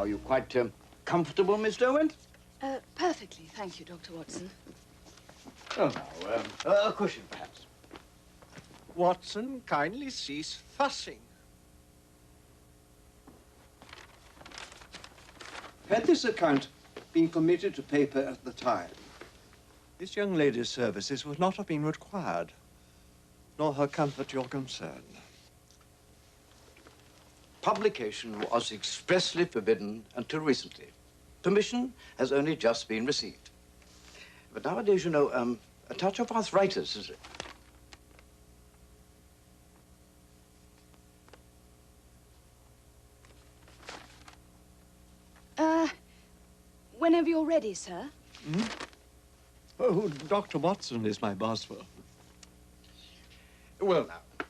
Are you quite comfortable, Miss Derwent? Perfectly, thank you, Dr. Watson. Oh, now, a cushion, perhaps. Watson, kindly cease fussing. Had this account been committed to paper at the time, This young lady's services would not have been required, nor her comfort your concern. Publication was expressly forbidden until recently. Permission has only just been received. But nowadays, you know, a touch of arthritis is... Whenever you're ready, sir. Hmm? Oh, Dr. Watson is my Boswell. Well, now,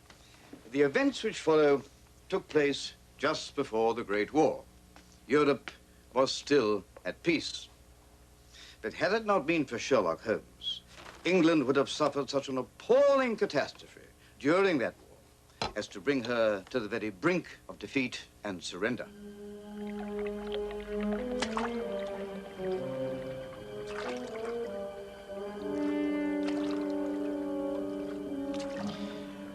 the events which follow took place just before the Great War. Europe was still at peace. But had it not been for Sherlock Holmes, England would have suffered such an appalling catastrophe during that war as to bring her to the very brink of defeat and surrender.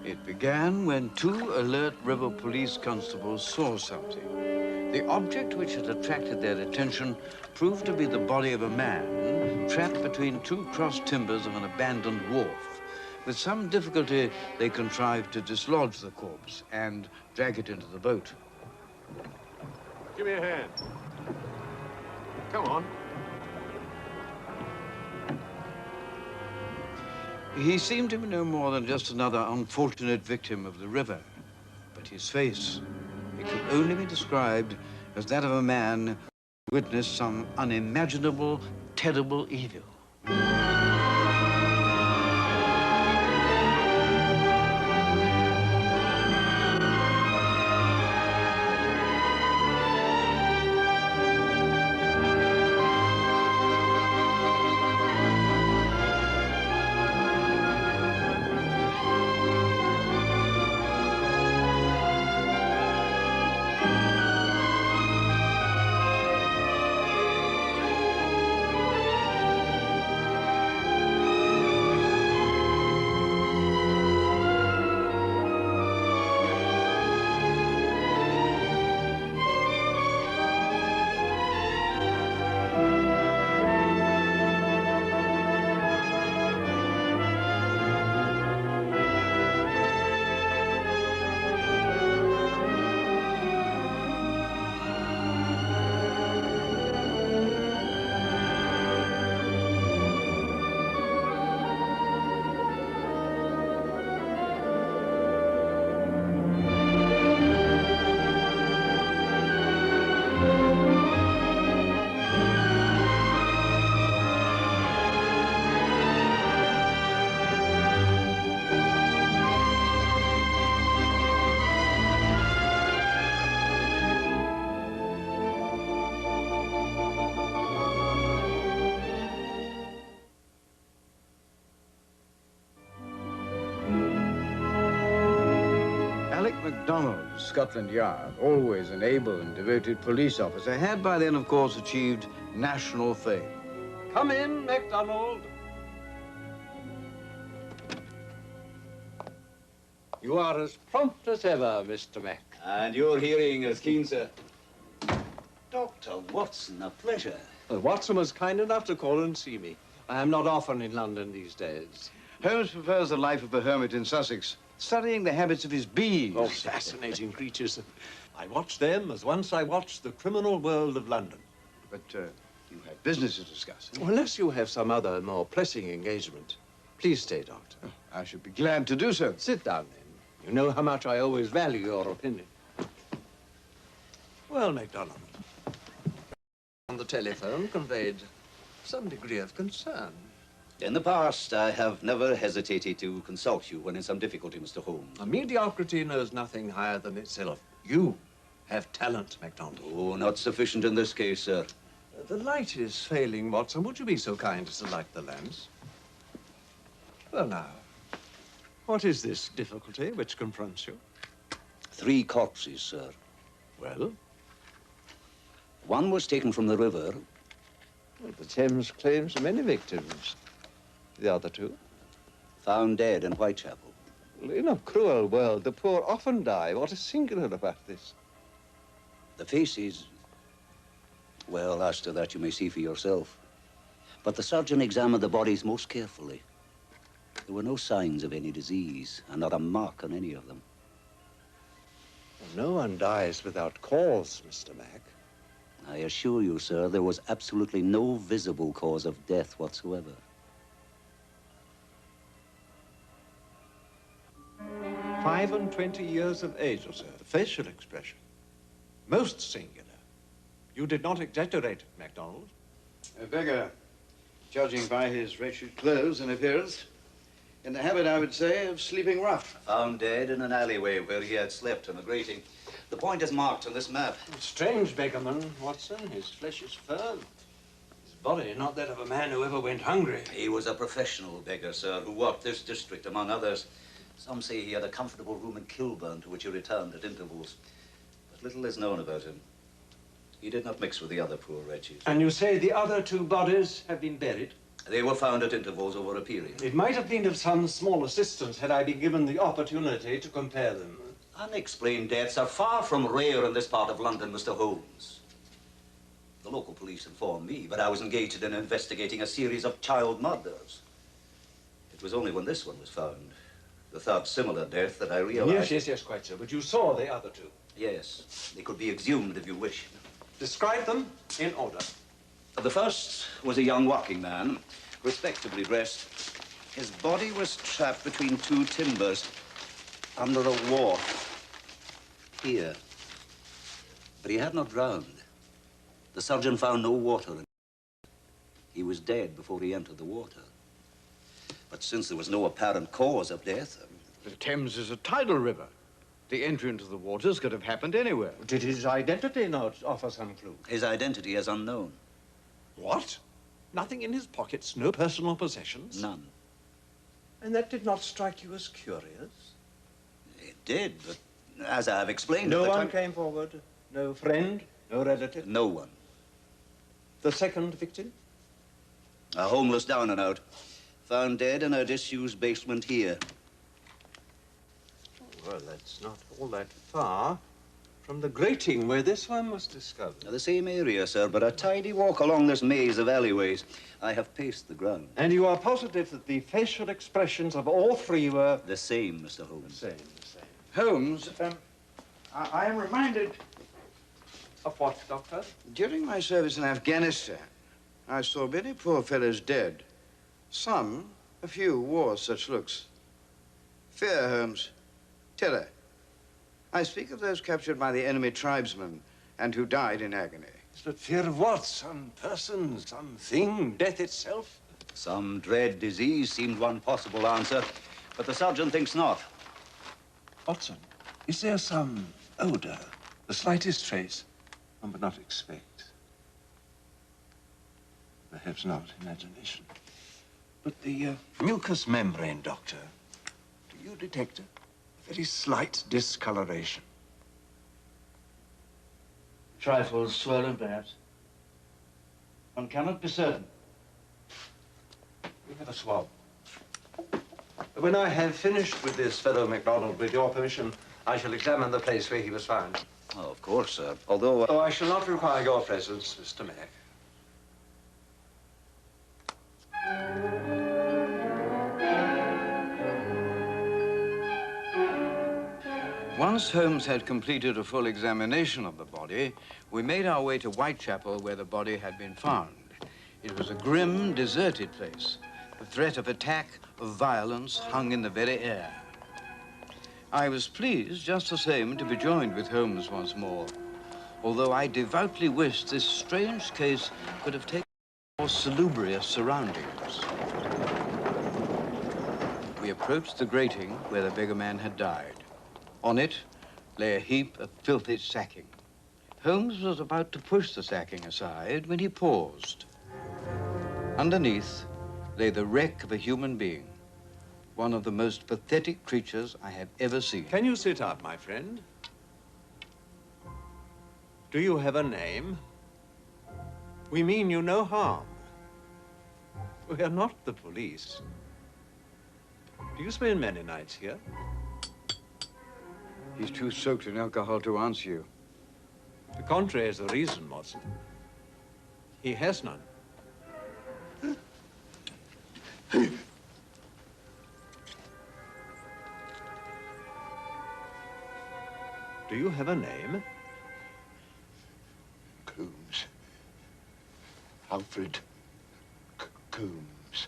It began when two alert river police constables saw something. The object which had attracted their attention proved to be the body of a man trapped between two crossed timbers of an abandoned wharf. With some difficulty, they contrived to dislodge the corpse and drag it into the boat. Give me a hand. Come on. He seemed to be no more than just another unfortunate victim of the river. But his face, it could only be described as that of a man who witnessed some unimaginable, terrible evil. MacDonald, Scotland Yard, always an able and devoted police officer, had by then, of course, achieved national fame. Come in, MacDonald. You are as prompt as ever, Mr. Mac. And your hearing as keen, sir. Dr. Watson, a pleasure. Watson was kind enough to call and see me. I am not often in London these days. Holmes prefers the life of a hermit in Sussex, studying the habits of his bees. Oh, fascinating creatures. I watch them as once I watched the criminal world of London. But you have business to discuss. Unless you have some other more pressing engagement. Please stay, Doctor. Oh, I should be glad to do so. Sit down, then. You know how much I always value your opinion. Well, MacDonald, on the telephone conveyed some degree of concern. In the past, I have never hesitated to consult you when in some difficulty, Mr. Holmes. Mediocrity knows nothing higher than itself. You have talent, MacDonald. Oh, not sufficient in this case, sir. The light is failing, Watson. Would you be so kind as to light the lamps? Well, now, what is this difficulty which confronts you? 3 corpses, sir. Well? One was taken from the river. Well, the Thames claims many victims. The other two? Found dead in Whitechapel. In a cruel world, the poor often die. What is singular about this? The faces... Well, as to that, you may see for yourself. But the surgeon examined the bodies most carefully. There were no signs of any disease, and not a mark on any of them. No one dies without cause, Mr. Mack. I assure you, sir, there was absolutely no visible cause of death whatsoever. 25 years of age, sir. The facial expression. Most singular. You did not exaggerate, MacDonald. A beggar, judging by his wretched clothes and appearance, in the habit, I would say, of sleeping rough. Found dead in an alleyway where he had slept on a grating. The point is marked on this map. Strange beggarman, Watson. His flesh is firm. His body not that of a man who ever went hungry. He was a professional beggar, sir, who worked this district, among others. Some say he had a comfortable room in Kilburn to which he returned at intervals. But little is known about him. He did not mix with the other poor wretches. And you say the other two bodies have been buried? They were found at intervals over a period. It might have been of some small assistance had I been given the opportunity to compare them. Unexplained deaths are far from rare in this part of London, Mr. Holmes. The local police informed me, but I was engaged in investigating a series of child murders. It was only when this one was found, the third similar death, that I realized... Yes, quite so. But you saw the other two? Yes, they could be exhumed if you wish. Describe them in order. The first was a young working man, respectably dressed. His body was trapped between two timbers under a wharf. Here. But he had not drowned. The surgeon found no water in him. He was dead before he entered the water. But since there was no apparent cause of death... The Thames is a tidal river. The entry into the waters could have happened anywhere. Did his identity not offer some clue? His identity is unknown. What? Nothing in his pockets, no personal possessions? None. And that did not strike you as curious? It did, but as I have explained... No one came forward? No friend? No relative? No one. The second victim? A homeless down and out. Found dead in a disused basement here. Well, that's not all that far from the grating where this one was discovered. The same area, sir, but a tidy walk along this maze of alleyways. I have paced the ground. And you are positive that the facial expressions of all three were... The same, Mr. Holmes. The same. Holmes, I am reminded... Of what, Doctor? During my service in Afghanistan, I saw many poor fellows dead. A few, wore such looks. Fear, Holmes. Terror. I speak of those captured by the enemy tribesmen and who died in agony. But fear of what? Some person, some thing, death itself? Some dread disease seemed one possible answer, but the surgeon thinks not. Watson, is there some odor, the slightest trace one would not expect? Perhaps not imagination. But the mucous membrane, Doctor, do you detect a very slight discoloration? Trifles swollen, perhaps. One cannot be certain. We have a swab. When I have finished with this fellow MacDonald, with your permission, I shall examine the place where he was found. Oh, of course, sir. Although... Oh, I shall not require your presence, Mr. Mack. Once Holmes had completed a full examination of the body, we made our way to Whitechapel, where the body had been found. It was a grim, deserted place. The threat of attack, of violence, hung in the very air. I was pleased, just the same, to be joined with Holmes once more, although I devoutly wished this strange case could have taken more salubrious surroundings. We approached the grating where the beggar man had died. On it lay a heap of filthy sacking. Holmes was about to push the sacking aside when he paused. Underneath lay the wreck of a human being, one of the most pathetic creatures I have ever seen. Can you sit up, my friend? Do you have a name? We mean you no harm. We are not the police. Do you spend many nights here? He's too soaked in alcohol to answer you. The contrary is the reason, Watson. He has none. Do you have a name? Coombs. Alfred Coombs.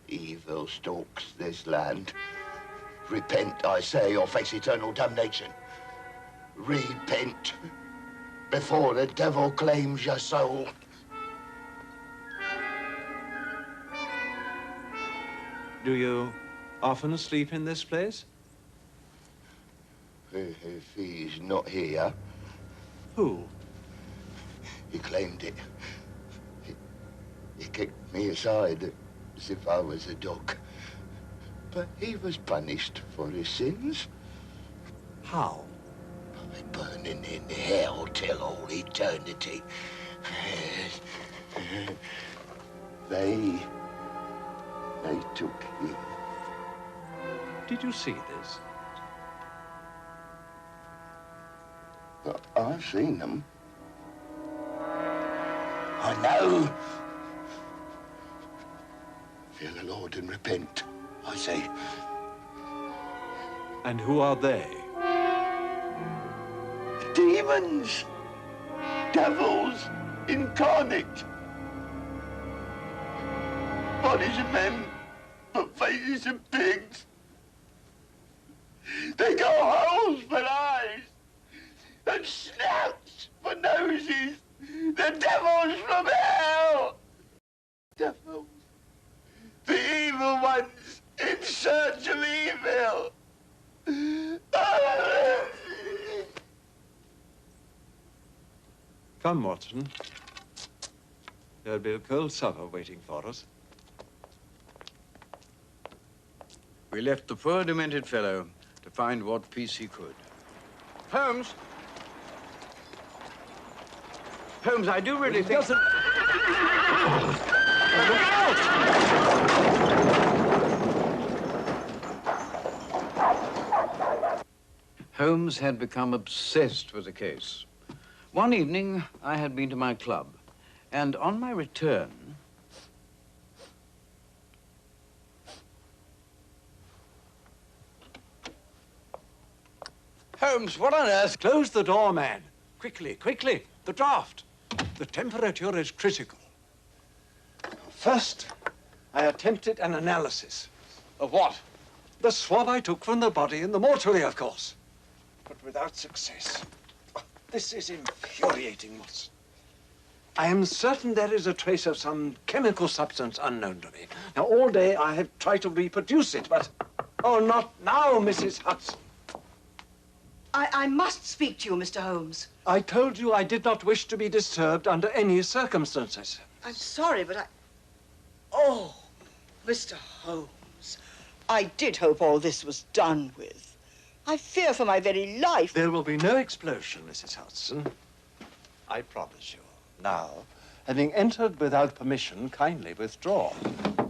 Evil stalks this land. Repent, I say, or face eternal damnation. Repent before the devil claims your soul. Do you often sleep in this place? If he's not here, Who? he claimed it. He kicked me aside as if I was a dog. But he was punished for his sins. How? By burning in hell till all eternity. They took him. Did you see this? But I've seen them. I know. Fear the Lord and repent, I say. And who are they? Demons! Devils incarnate! Bodies of men, but faces of pigs. They got holes for eyes and snouts for noses. The devils from hell! Devils. The evil ones in search of evil. Come, Watson. There'll be a cold supper waiting for us. We left the poor demented fellow to find what peace he could. Holmes! Holmes, I do really think... Holmes had become obsessed with the case. One evening, I had been to my club, and on my return... Holmes, what on earth? Close the door, man. Quickly, quickly. The draft. The temperature is critical. First, I attempted an analysis. Of what? The swab I took from the body in the mortuary, of course. But without success. This is infuriating, Watson. I am certain there is a trace of some chemical substance unknown to me. Now, all day I have tried to reproduce it, but... Oh, not now, Mrs. Hudson. I must speak to you, Mr. Holmes. I told you I did not wish to be disturbed under any circumstances. I'm sorry, but Oh, Mr. Holmes, I did hope all this was done with. I fear for my very life. There will be no explosion, Mrs. Hudson. I promise you. Now, having entered without permission, kindly withdraw.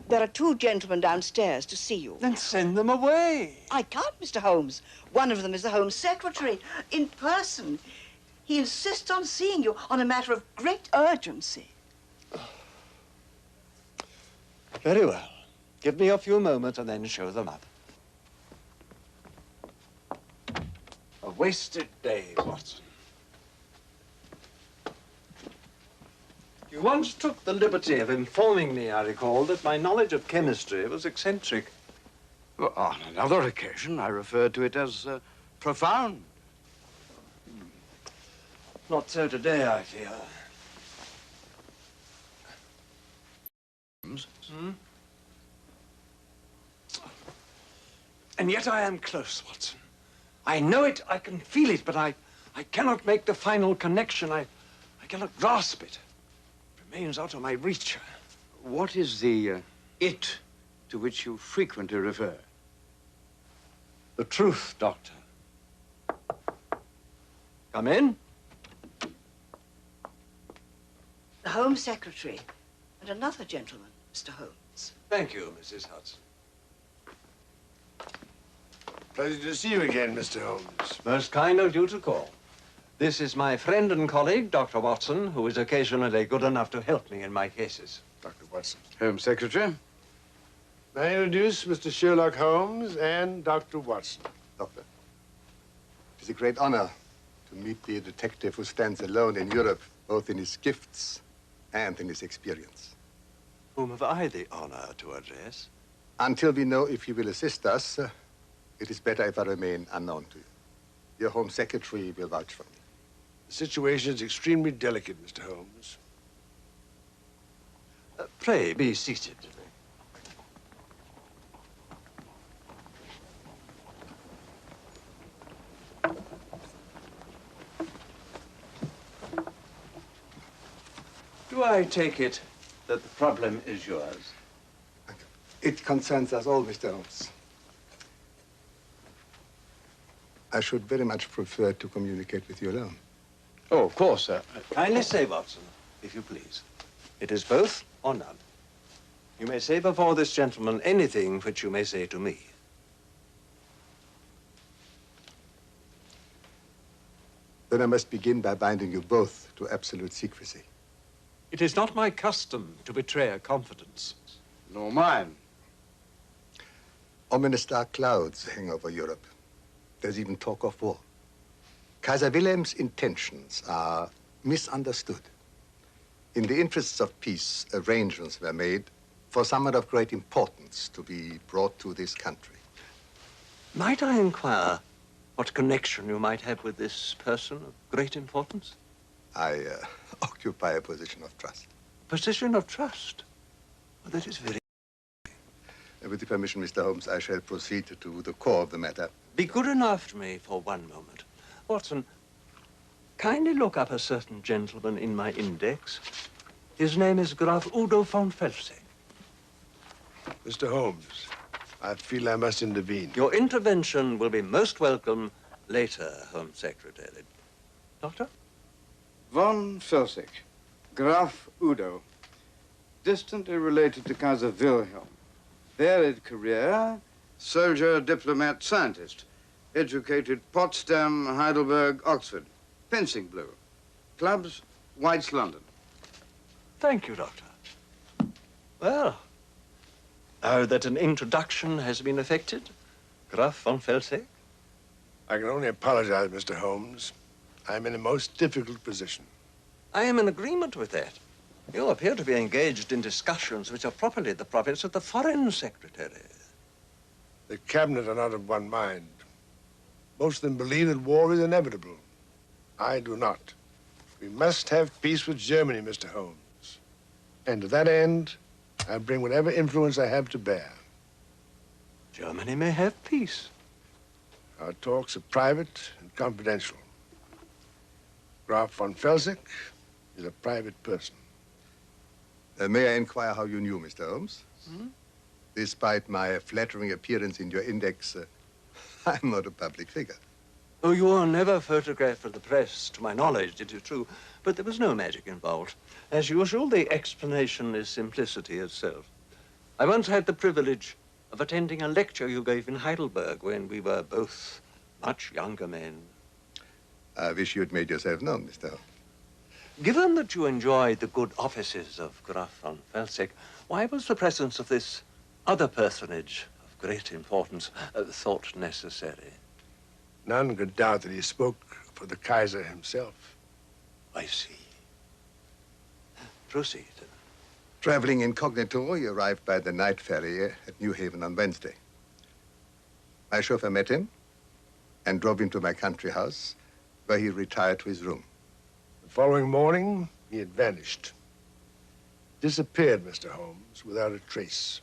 There are two gentlemen downstairs to see you. Then send them away. I can't, Mr. Holmes. One of them is the Home Secretary, in person. He insists on seeing you on a matter of great urgency. Very well. Give me a few moments and then show them up. A wasted day, Watson. You once took the liberty of informing me, I recall, that my knowledge of chemistry was eccentric. Well, on another occasion, I referred to it as profound. Not so today, I fear. And yet I am close, Watson. I know it, I can feel it, but I cannot make the final connection. I cannot grasp it. It remains out of my reach. What is the it to which you frequently refer? The truth, Doctor. Come in. Home Secretary and another gentleman, Mr. Holmes. Thank you, Mrs. Hudson. Pleasure to see you again, Mr. Holmes. Most kind of you to call. This is my friend and colleague, Dr. Watson, who is occasionally good enough to help me in my cases. Dr. Watson. Home Secretary. May I introduce Mr. Sherlock Holmes and Dr. Watson. Doctor, it is a great honor to meet the detective who stands alone in Europe, both in his gifts and in his experience. Whom have I the honor to address? Until we know if he will assist us, it is better if I remain unknown to you. Your Home Secretary will vouch for me. The situation is extremely delicate, Mr. Holmes. Pray be seated. Do I take it that the problem is yours? It concerns us all, Mr. Holmes. I should very much prefer to communicate with you alone. Oh, of course, sir. Kindly say, Watson, if you please. It is both or none. You may say before this gentleman anything which you may say to me. Then I must begin by binding you both to absolute secrecy. It is not my custom to betray a confidence. Nor mine. Ominous dark clouds hang over Europe. There's even talk of war. Kaiser Wilhelm's intentions are misunderstood. In the interests of peace, arrangements were made for someone of great importance to be brought to this country. Might I inquire what connection you might have with this person of great importance? I occupy a position of trust. Position of trust? Well, that is very... With the permission, Mr. Holmes, I shall proceed to the core of the matter. Be good enough to me for one moment. Watson, kindly look up a certain gentleman in my index. His name is Graf Udo von Felsen. Mr. Holmes, I feel I must intervene. Your intervention will be most welcome later, Home Secretary. Doctor? Von Felsick, Graf Udo, distantly related to Kaiser Wilhelm. Varied career, soldier, diplomat, scientist. Educated Potsdam, Heidelberg, Oxford. Fencing blue. Clubs, White's London. Thank you, Doctor. Well, now that an introduction has been effected, Graf von Felsen. I can only apologize, Mr. Holmes. I'm in a most difficult position. I am in agreement with that. You appear to be engaged in discussions which are properly the province of the Foreign Secretary. The cabinet are not of one mind. Most of them believe that war is inevitable. I do not. We must have peace with Germany, Mr. Holmes. And to that end, I bring whatever influence I have to bear. Germany may have peace. Our talks are private and confidential. Graf von Felsick is a private person. May I inquire how you knew, Mr. Holmes? Despite my flattering appearance in your index, I'm not a public figure. Oh, you were never photographed for the press, to my knowledge, it is true. But there was no magic involved. As usual, the explanation is simplicity itself. I once had the privilege of attending a lecture you gave in Heidelberg when we were both much younger men. I wish you had made yourself known, Mr. Holmes. Given that you enjoyed the good offices of Graf von Felsick, why was the presence of this other personage of great importance thought necessary? None could doubt that he spoke for the Kaiser himself. I see. Proceed. Traveling incognito, he arrived by the night ferry at New Haven on Wednesday. My chauffeur met him and drove him to my country house, where he retired to his room. The following morning, he had vanished. Disappeared, Mr. Holmes, without a trace.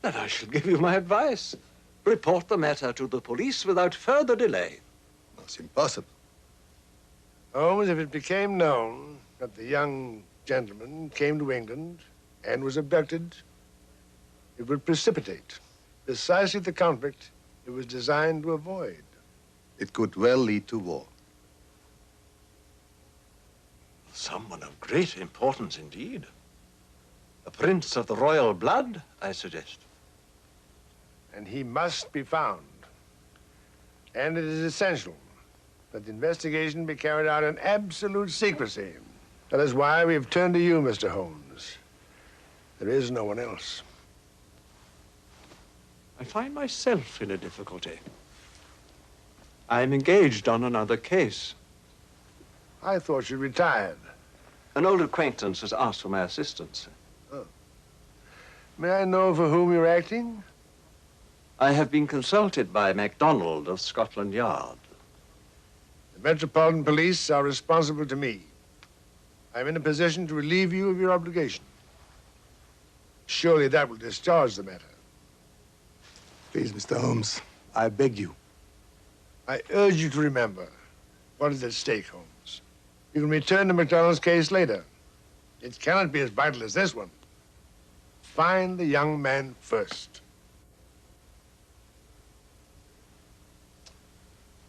Then I shall give you my advice. Report the matter to the police without further delay. It's impossible. Holmes, if it became known that the young gentleman came to England and was abducted, it would precipitate precisely the conflict it was designed to avoid. It could well lead to war. Someone of great importance indeed. A prince of the royal blood, I suggest. And he must be found. And it is essential that the investigation be carried out in absolute secrecy. That is why we have turned to you, Mr. Holmes. There is no one else. I find myself in a difficulty. I am engaged on another case. I thought you retired. An old acquaintance has asked for my assistance. Oh. May I know for whom you're acting? I have been consulted by MacDonald of Scotland Yard. The Metropolitan Police are responsible to me. I'm in a position to relieve you of your obligation. Surely that will discharge the matter. Please, Mr. Holmes, I beg you. I urge you to remember what is at stake, Holmes. You can return to MacDonald's case later. It cannot be as vital as this one. Find the young man first.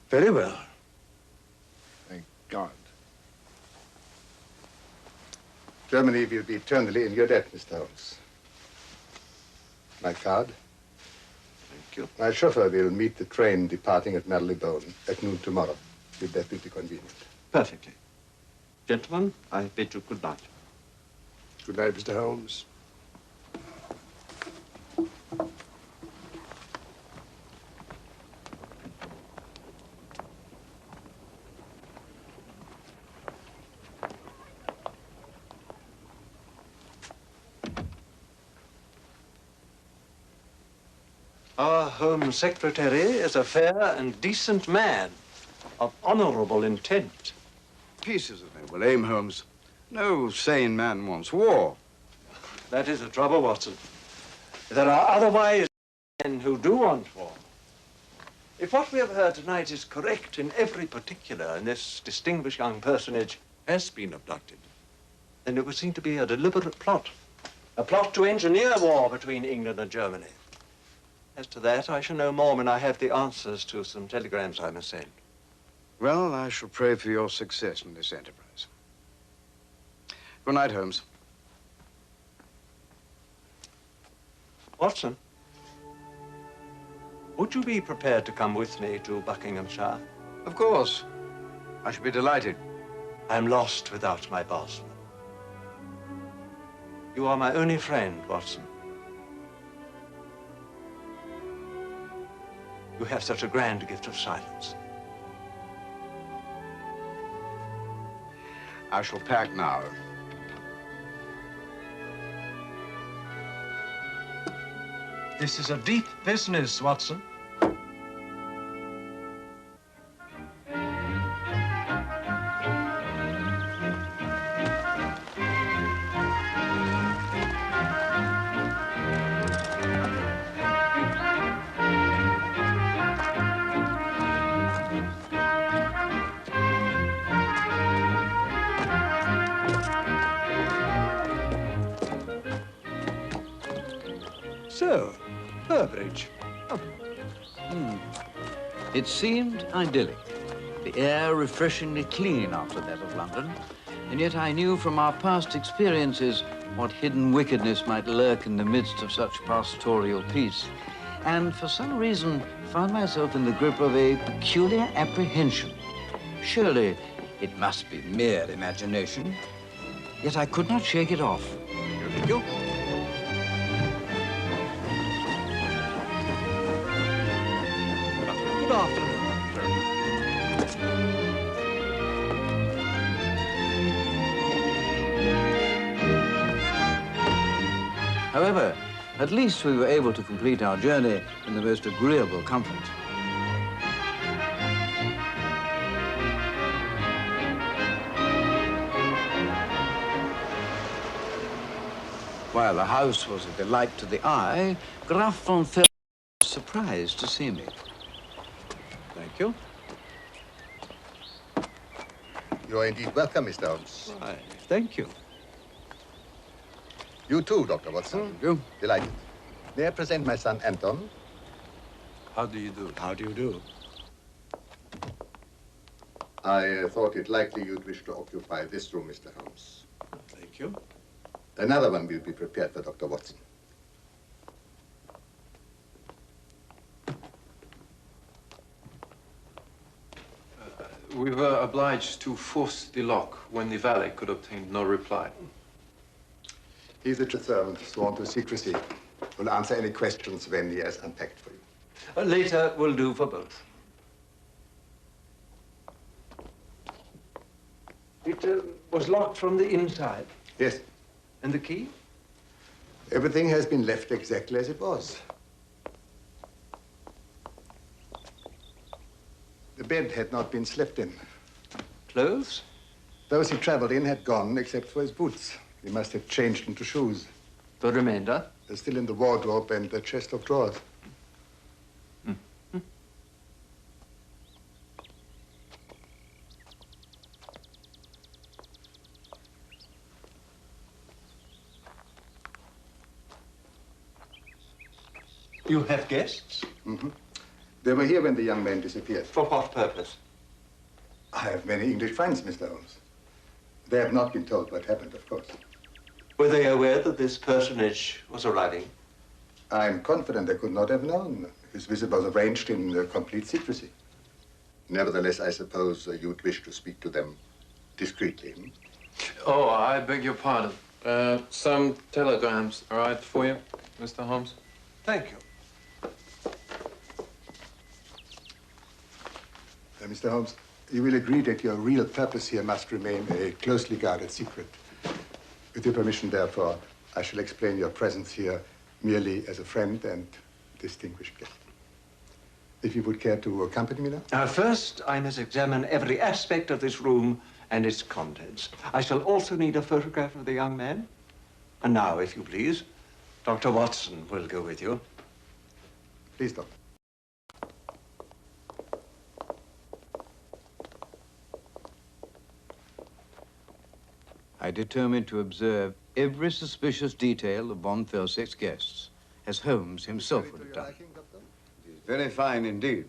Very well. Thank God. Germany will be eternally in your debt, Mr. Holmes. My card. Thank you. My chauffeur will meet the train departing at Marylebone at noon tomorrow, if that will be convenient. Perfectly. Gentlemen, I bid you good night. Good night, Mr. Holmes. Our Home Secretary is a fair and decent man of honorable intent. Peace is the noble aim, Holmes. No sane man wants war. That is the trouble, Watson. There are otherwise men who do want war. If what we have heard tonight is correct in every particular, and this distinguished young personage has been abducted, then it would seem to be a deliberate plot. A plot to engineer war between England and Germany. As to that, I shall know more when I have the answers to some telegrams I must send. Well, I shall pray for your success in this enterprise. Good night, Holmes. Watson, would you be prepared to come with me to Buckinghamshire? Of course. I shall be delighted. I am lost without my boss. You are my only friend, Watson. You have such a grand gift of silence. I shall pack now. This is a deep business, Watson. So, Burbridge. Oh. It seemed idyllic. The air refreshingly clean after that of London. And yet I knew from our past experiences what hidden wickedness might lurk in the midst of such pastoral peace. And for some reason found myself in the grip of a peculiar apprehension. Surely it must be mere imagination. Yet I could not shake it off. Thank you. Good afternoon. However, at least we were able to complete our journey in the most agreeable comfort. While the house was a delight to the eye, Graf von Fel was surprised to see me. Thank you. You are indeed welcome, Mr. Holmes. Why, thank you. You too, Dr. Watson. Thank you. Delighted. May I present my son, Anton? How do you do? How do you do? I thought it likely you'd wish to occupy this room, Mr. Holmes. Thank you. Another one will be prepared for Dr. Watson. We were obliged to force the lock when the valet could obtain no reply. He's a servant sworn to secrecy. Will answer any questions when he has unpacked for you. Later will do for both. It was locked from the inside. Yes. And the key? Everything has been left exactly as it was. The bed had not been slept in. Clothes? Those he traveled in had gone, except for his boots. He must have changed into shoes. The remainder? They're still in the wardrobe and the chest of drawers. You have guests? Mm-hmm. They were here when the young man disappeared. For what purpose? I have many English friends, Mr. Holmes. They have not been told what happened, of course. Were they aware that this personage was arriving? I'm confident they could not have known. His visit was arranged in complete secrecy. Nevertheless, I suppose you'd wish to speak to them discreetly. Hmm? Oh, I beg your pardon. Some telegrams arrived for you, Mr. Holmes. Thank you. Mr. Holmes, you will agree that your real purpose here must remain a closely guarded secret. With your permission, therefore, I shall explain your presence here merely as a friend and distinguished guest. If you would care to accompany me now? First, I must examine every aspect of this room and its contents. I shall also need a photograph of the young man. And now, if you please, Dr. Watson will go with you. Please, Doctor. I determined to observe every suspicious detail of von Felsick's guests, as Holmes himself would have done. He's very fine indeed.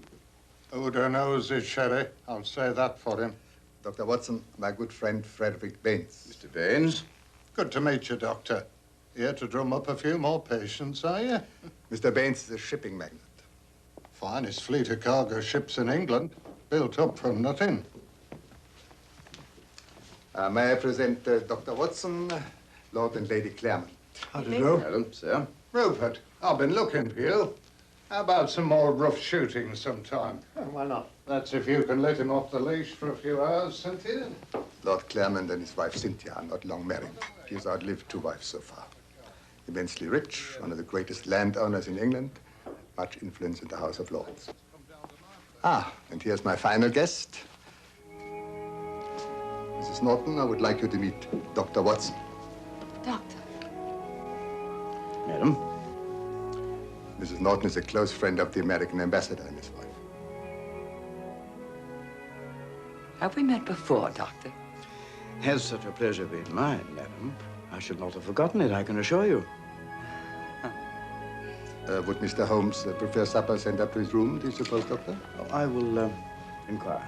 Who knows it, Sherry? I'll say that for him. Dr. Watson, my good friend Frederick Baines. Mr. Baines? Good to meet you, Doctor. Here to drum up a few more patients, are you? Mr. Baines is a shipping magnate. Finest fleet of cargo ships in England, built up from nothing. May I present Dr. Watson, Lord and Lady Claremont. How do you do? Madam, sir. Rupert, I've been looking for you. How about some more rough shooting sometime? Why not? That's if you can let him off the leash for a few hours, Cynthia. Lord Claremont and his wife Cynthia are not long married. He has outlived 2 wives so far. Immensely rich, one of the greatest landowners in England, much influence in the House of Lords. And here's my final guest. Mrs. Norton, I would like you to meet Dr. Watson. Doctor. Madam? Mrs. Norton is a close friend of the American ambassador and his wife. Have we met before, Doctor? Has such a pleasure been mine, madam? I should not have forgotten it, I can assure you. Would Mr. Holmes prefer supper sent up to his room, do you suppose, Doctor? Oh, I will inquire.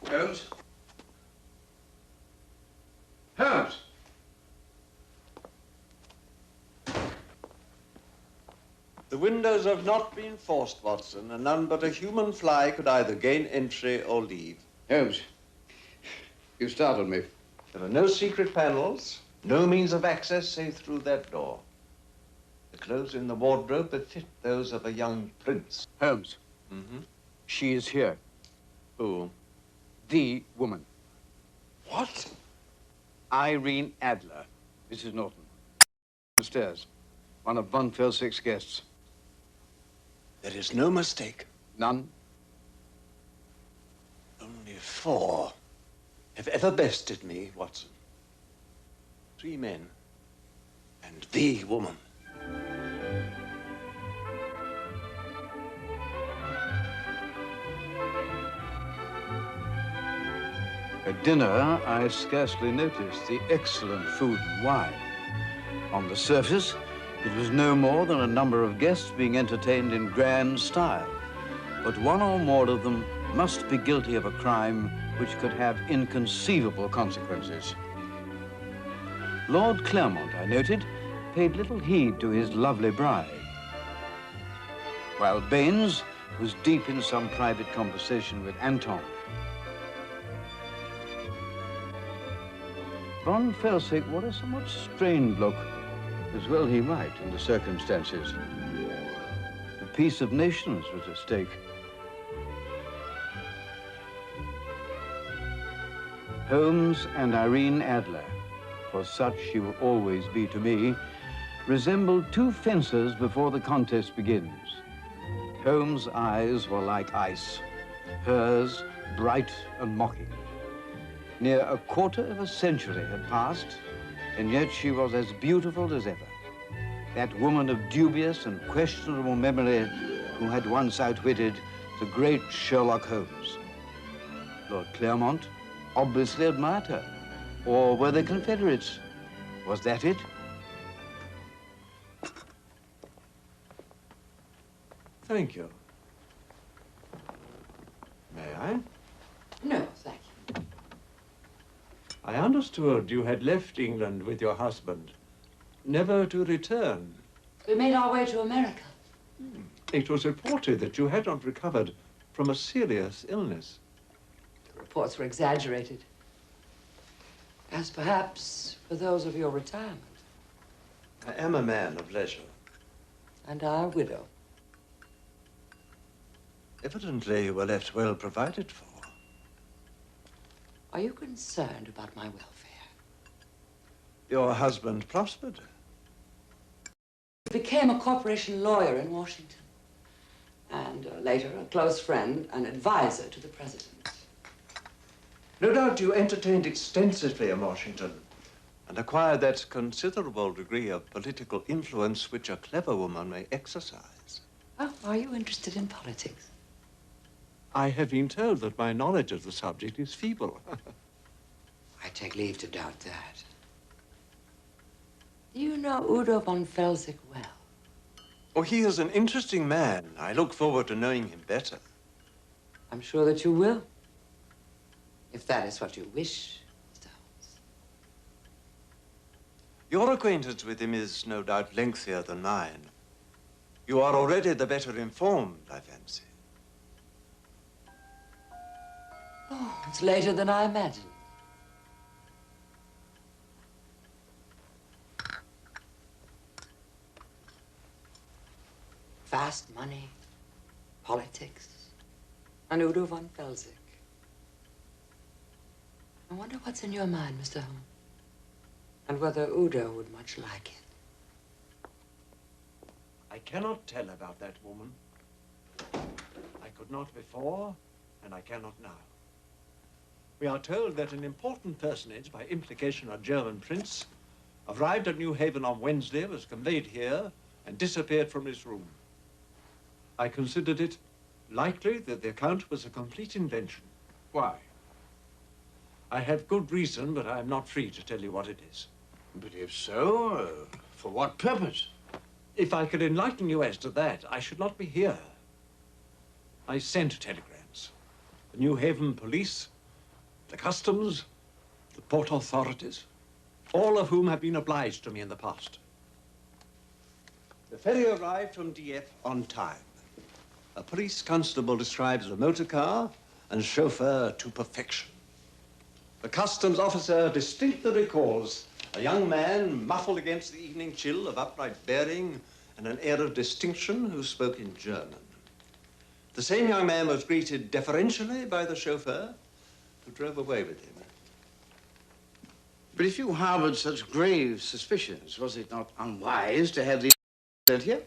Holmes? Holmes! The windows have not been forced, Watson, and none but a human fly could either gain entry or leave. Holmes, you startled me. There are no secret panels, no means of access save through that door. The clothes in the wardrobe befit those of a young prince. Holmes. Mm-hmm. She is here. Who? The woman. What? Irene Adler, Mrs. Norton. Upstairs. One of von Felsick's guests. There is no mistake. None? Only 4 have ever bested me, Watson. 3 men and the woman. At dinner, I scarcely noticed the excellent food and wine. On the surface, it was no more than a number of guests being entertained in grand style. But one or more of them must be guilty of a crime which could have inconceivable consequences. Lord Clermont, I noted, paid little heed to his lovely bride, while Baines was deep in some private conversation with Anton. Von Felsick wore a somewhat strained look, as well he might in the circumstances. The peace of nations was at stake. Holmes and Irene Adler, for such she will always be to me, resembled two fencers before the contest begins. Holmes' eyes were like ice, hers bright and mocking. Near a quarter of a century had passed, and yet she was as beautiful as ever. That woman of dubious and questionable memory who had once outwitted the great Sherlock Holmes. Lord Clermont obviously admired her. Or were they Confederates? Was that it? Thank you. May I? No, thank you. I understood you had left England with your husband, never to return. We made our way to America. It was reported that you had not recovered from a serious illness. The reports were exaggerated. As perhaps for those of your retirement. I am a man of leisure. And our widow. Evidently, you were left well provided for. Are you concerned about my welfare? Your husband prospered. He became a corporation lawyer in Washington. And later, a close friend and advisor to the president. No doubt you entertained extensively in Washington and acquired that considerable degree of political influence which a clever woman may exercise. Oh, are you interested in politics? I have been told that my knowledge of the subject is feeble. I take leave to doubt that. Do you know Udo von Felsick well? Oh, he is an interesting man. I look forward to knowing him better. I'm sure that you will. If that is what you wish, Mr. Holmes. Your acquaintance with him is no doubt lengthier than mine. You are already the better informed, I fancy. Oh, it's later than I imagined. Fast money, politics, and Udo von Felsick. I wonder what's in your mind, Mr. Holmes, and whether Udo would much like it. I cannot tell about that woman. I could not before, and I cannot now. We are told that an important personage, by implication a German prince, arrived at New Haven on Wednesday, was conveyed here, and disappeared from his room. I considered it likely that the account was a complete invention. Why? I have good reason, but I am not free to tell you what it is. But if so, for what purpose? If I could enlighten you as to that, I should not be here. I sent telegrams. The New Haven police, the customs, the port authorities, all of whom have been obliged to me in the past. The ferry arrived from DF on time. A police constable describes the motor car and chauffeur to perfection. The customs officer distinctly recalls a young man muffled against the evening chill, of upright bearing and an air of distinction, who spoke in German. The same young man was greeted deferentially by the chauffeur, who drove away with him. But if you harbored such grave suspicions, was it not unwise to have these sent here?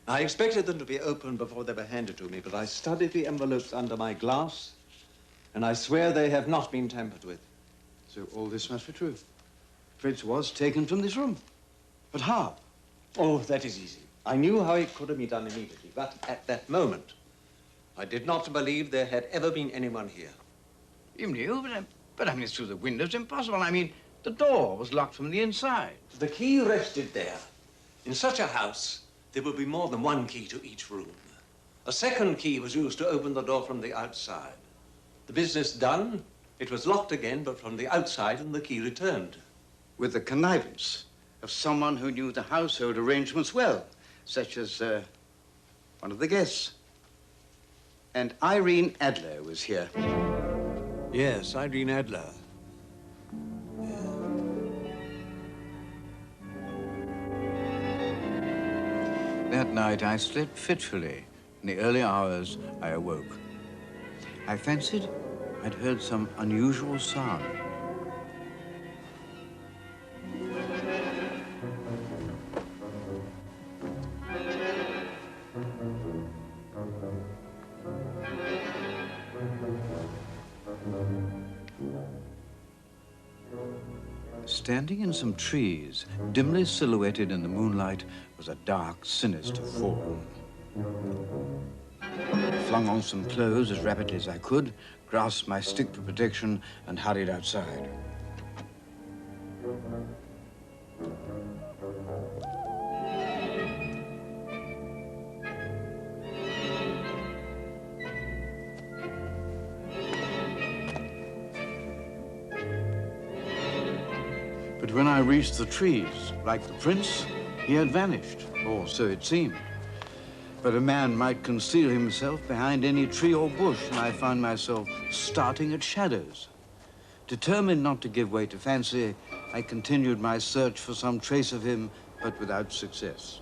I expected them to be opened before they were handed to me, but I studied the envelopes under my glass, and I swear they have not been tampered with. So all this must be true. Fritz was taken from this room. But how? Oh, that is easy. I knew how it could have been done immediately, but at that moment, I did not believe there had ever been anyone here. You knew, but But I mean, through the window's impossible. I mean, the door was locked from the inside. The key rested there. In such a house, there would be more than one key to each room. A second key was used to open the door from the outside. The business done, it was locked again, but from the outside, and the key returned. With the connivance of someone who knew the household arrangements well, such as one of the guests. And Irene Adler was here. Yes, Irene Adler. That night, I slept fitfully. In the early hours, I awoke. I fancied I'd heard some unusual sound. Standing in some trees, dimly silhouetted in the moonlight, was a dark, sinister form. I flung on some clothes as rapidly as I could, grasped my stick for protection, and hurried outside. But when I reached the trees, like the prince, he had vanished, or so it seemed. But a man might conceal himself behind any tree or bush, and I found myself starting at shadows. Determined not to give way to fancy, I continued my search for some trace of him, but without success.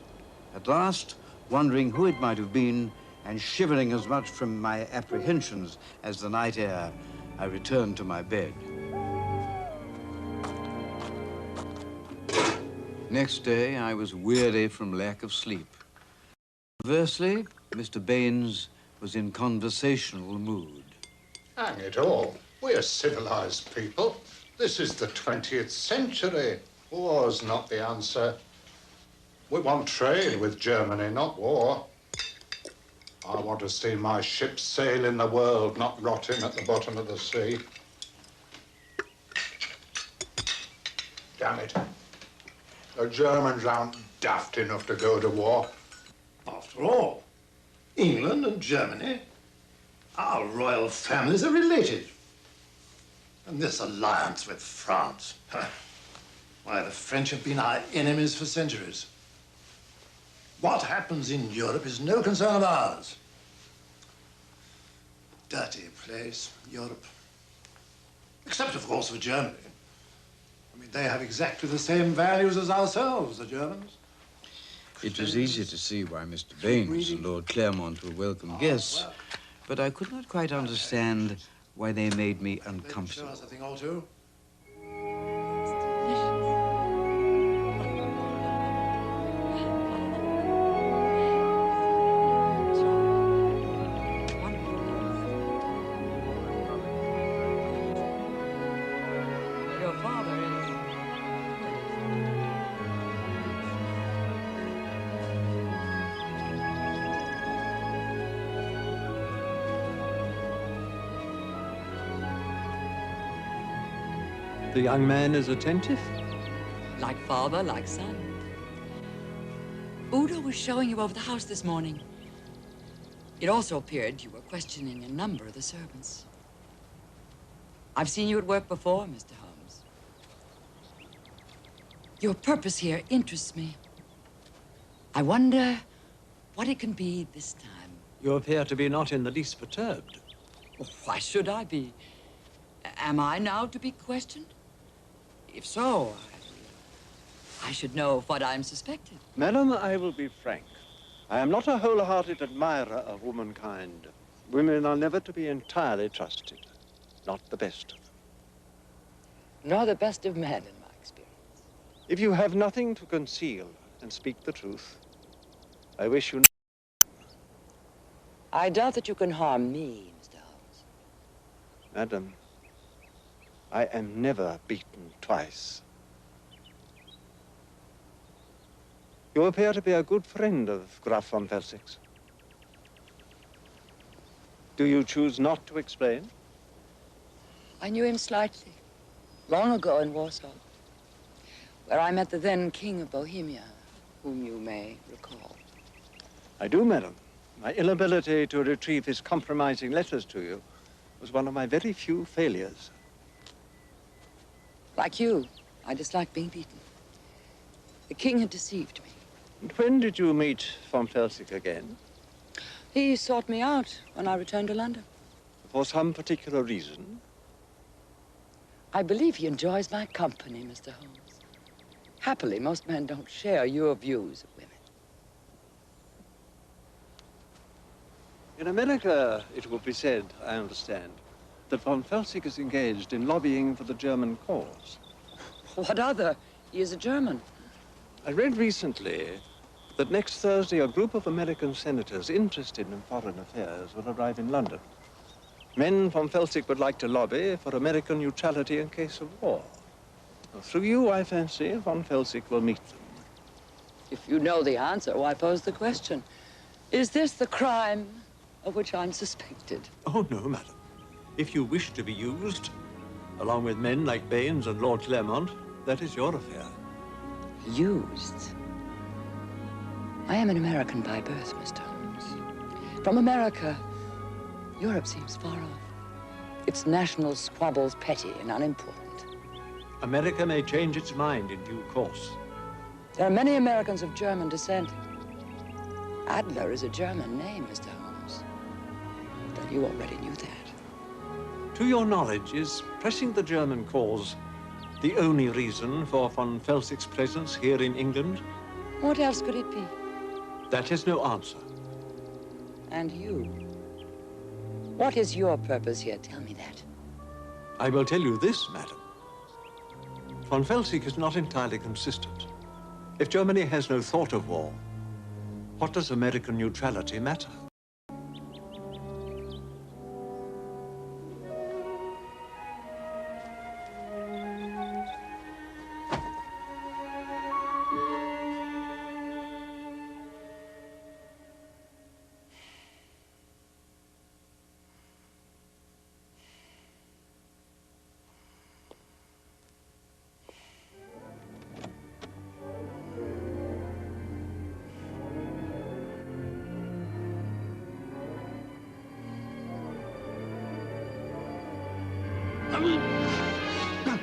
At last, wondering who it might have been, and shivering as much from my apprehensions as the night air, I returned to my bed. Next day, I was weary from lack of sleep. Conversely, Mr. Baines was in conversational mood. Hang it all. We're civilized people. This is the 20th century. War's not the answer. We want trade with Germany, not war. I want to see my ships sail in the world, not rotting at the bottom of the sea. Damn it. The Germans aren't daft enough to go to war. After all, England and Germany, our royal families are related. And this alliance with France, why, the French have been our enemies for centuries. What happens in Europe is no concern of ours. Dirty place, Europe. Except, of course, for Germany. I mean, they have exactly the same values as ourselves, the Germans. It was easy to see why Mr. Baines and Lord Claremont were welcome guests, but I could not quite understand why they made me uncomfortable. Show us a thing or two. Your father is... The young man is attentive? Like father, like son. Udo was showing you over the house this morning. It also appeared you were questioning a number of the servants. I've seen you at work before, Mr. Holmes. Your purpose here interests me. I wonder what it can be this time. You appear to be not in the least perturbed. Oh, why should I be? Am I now to be questioned? If so, I should know what I'm suspected. Madam, I will be frank. I am not a wholehearted admirer of womankind. Women are never to be entirely trusted. Not the best of them. Nor the best of men, in my experience. If you have nothing to conceal and speak the truth, I wish you... I doubt that you can harm me, Mr. Holmes. Madam, I am never beaten twice. You appear to be a good friend of Graf von Wessex. Do you choose not to explain? I knew him slightly, long ago in Warsaw, where I met the then King of Bohemia, whom you may recall. I do, madam. My inability to retrieve his compromising letters to you was one of my very few failures. Like you, I dislike being beaten. The king had deceived me. And when did you meet von Felsick again? He sought me out when I returned to London. For some particular reason? I believe he enjoys my company, Mr. Holmes. Happily, most men don't share your views of women. In America, it will be said, I understand, that von Felsick is engaged in lobbying for the German cause. What other? He is a German. I read recently that next Thursday a group of American senators interested in foreign affairs will arrive in London. Men von Felsick would like to lobby for American neutrality in case of war. Through you, I fancy, von Felsick will meet them. If you know the answer, why pose the question? Is this the crime of which I'm suspected? Oh, no, madam. If you wish to be used, along with men like Baines and Lord Claremont, that is your affair. Used? I am an American by birth, Mr. Holmes. From America, Europe seems far off. Its national squabbles petty and unimportant. America may change its mind in due course. There are many Americans of German descent. Adler is a German name, Mr. Holmes. Though you already knew that. To your knowledge, is pressing the German cause the only reason for von Felsick's presence here in England? What else could it be? That is no answer. And you? What is your purpose here? Tell me that. I will tell you this, madam. Von Felsick is not entirely consistent. If Germany has no thought of war, what does American neutrality matter?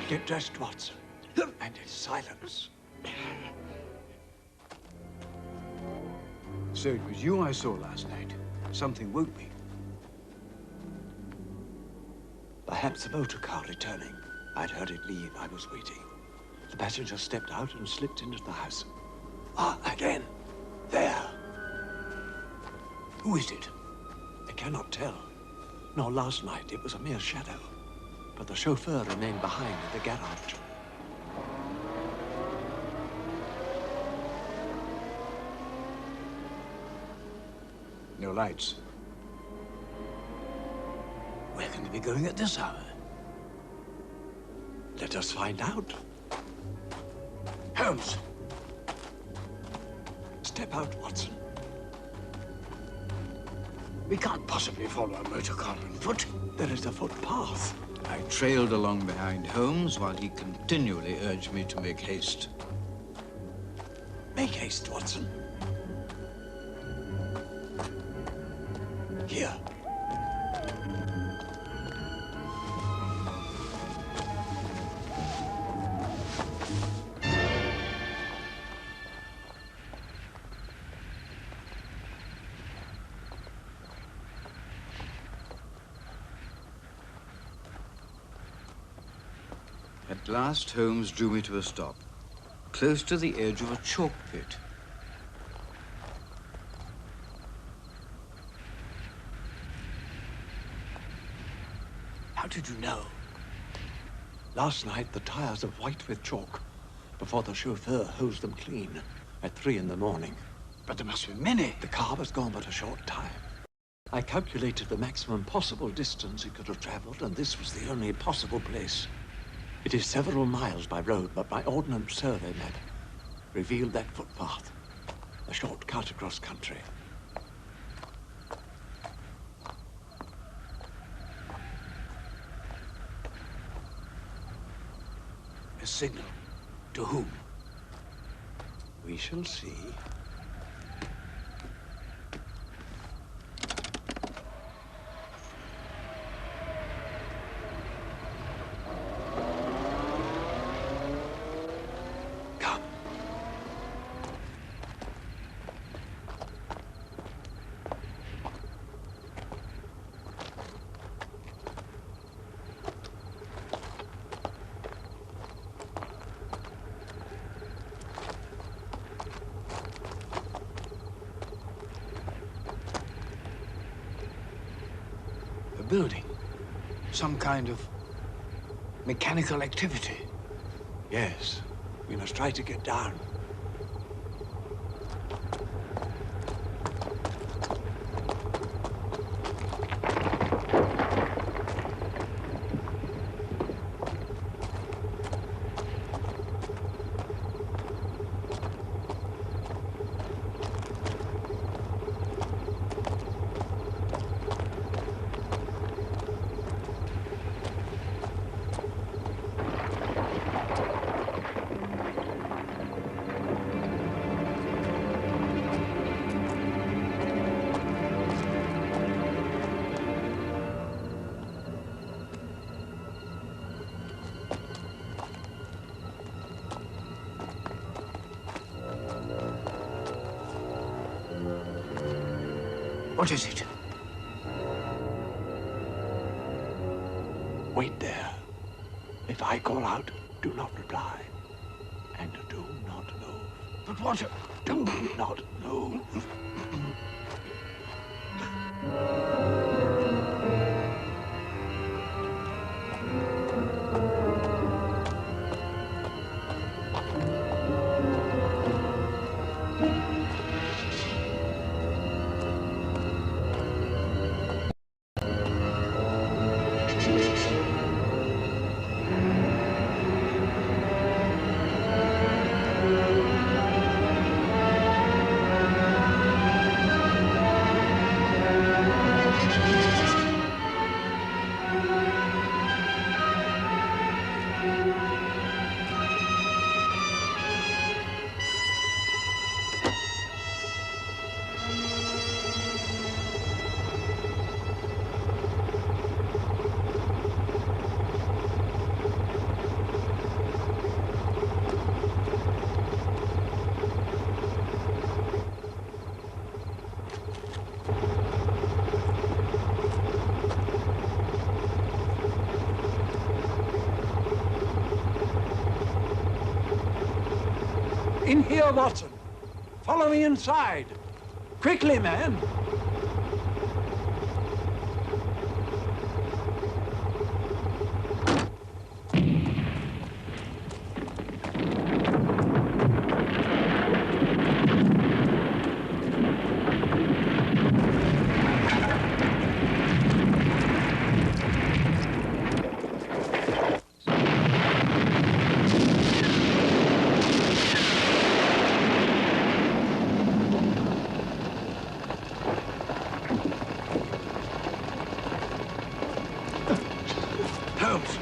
Get dressed, Watson, and in silence. So it was you I saw last night. Something woke me. Perhaps a motor car returning. I'd heard it leave. I was waiting. The passenger stepped out and slipped into the house. Ah, again. There. Who is it? I cannot tell. Nor last night. It was a mere shadow. But the chauffeur remained behind in the garage. No lights. Where can they be going at this hour? Let us find out. Holmes! Step out, Watson. We can't possibly follow a motor car on foot. There is a footpath. I trailed along behind Holmes while he continually urged me to make haste. Make haste, Watson. Here. At last, Holmes drew me to a stop, close to the edge of a chalk pit. How did you know? Last night, the tires are white with chalk before the chauffeur hosed them clean at 3 in the morning. But there must be many. The car was gone but a short time. I calculated the maximum possible distance it could have traveled, and this was the only possible place. It is several miles by road, but my ordnance survey map revealed that footpath, a short cut across country. A signal? To whom? We shall see. Come. Building. Some kind of mechanical activity. Yes, we must try to get down. What is it? Wait there. If I call out, do not reply. And do not move. But what? Do not move. In here, Watson. Follow me inside. Quickly, man. Holmes!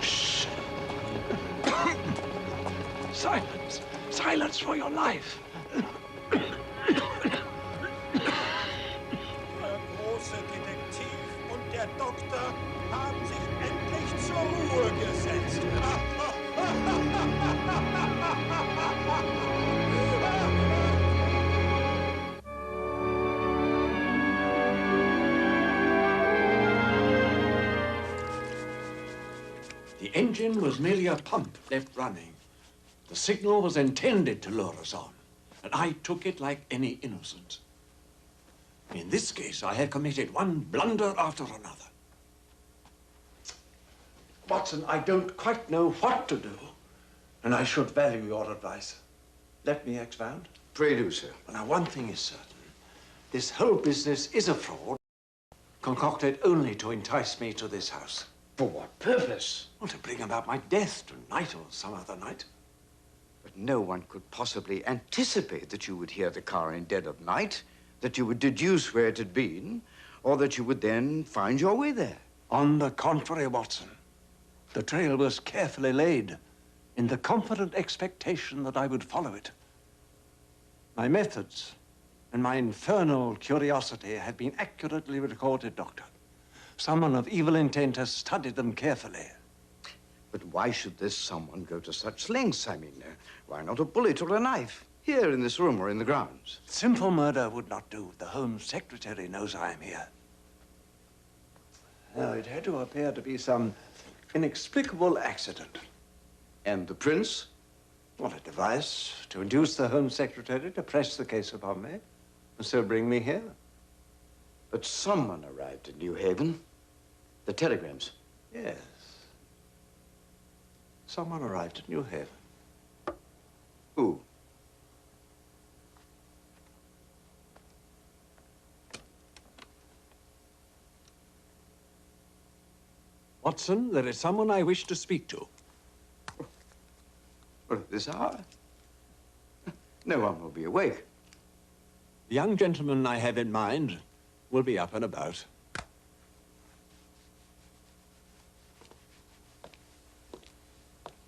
Shh. Silence. Silence for your life. Der große Detektiv und der Doktor haben sich endlich zur Ruhe gesetzt. The engine was merely a pump left running. The signal was intended to lure us on, and I took it like any innocent. In this case, I have committed one blunder after another. Watson, I don't quite know what to do, and I should value your advice. Let me expound. Pray do, sir. Well, now, one thing is certain. This whole business is a fraud, concocted only to entice me to this house. For what purpose? Well, to bring about my death tonight or some other night. But no one could possibly anticipate that you would hear the car in dead of night, that you would deduce where it had been, or that you would then find your way there. On the contrary, Watson. The trail was carefully laid in the confident expectation that I would follow it. My methods and my infernal curiosity have been accurately recorded, Doctor. Someone of evil intent has studied them carefully. But why should this someone go to such lengths? I mean, why not a bullet or a knife? Here in this room or in the grounds? Simple murder would not do. The Home Secretary knows I am here. Now, it had to appear to be some inexplicable accident. And the prince? Well, a device to induce the Home Secretary to press the case upon me, and so bring me here. But someone arrived in New Haven. The telegrams. Yes. Someone arrived at New Haven. Who? Watson, there is someone I wish to speak to. Well, at this hour? No one will be awake. The young gentleman I have in mind will be up and about.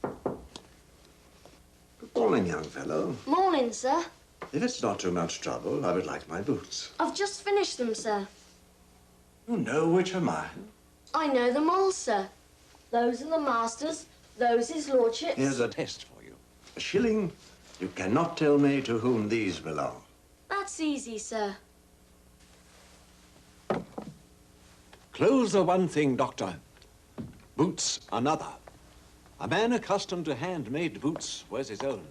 Good morning, young fellow. Morning, sir. If it's not too much trouble, I would like my boots. I've just finished them, sir. You know which are mine? I know them all, sir. Those are the master's, those his lordship's. Here's a test for you. A shilling. You cannot tell me to whom these belong. That's easy, sir. Clothes are one thing, Doctor. Boots another. A man accustomed to handmade boots wears his own.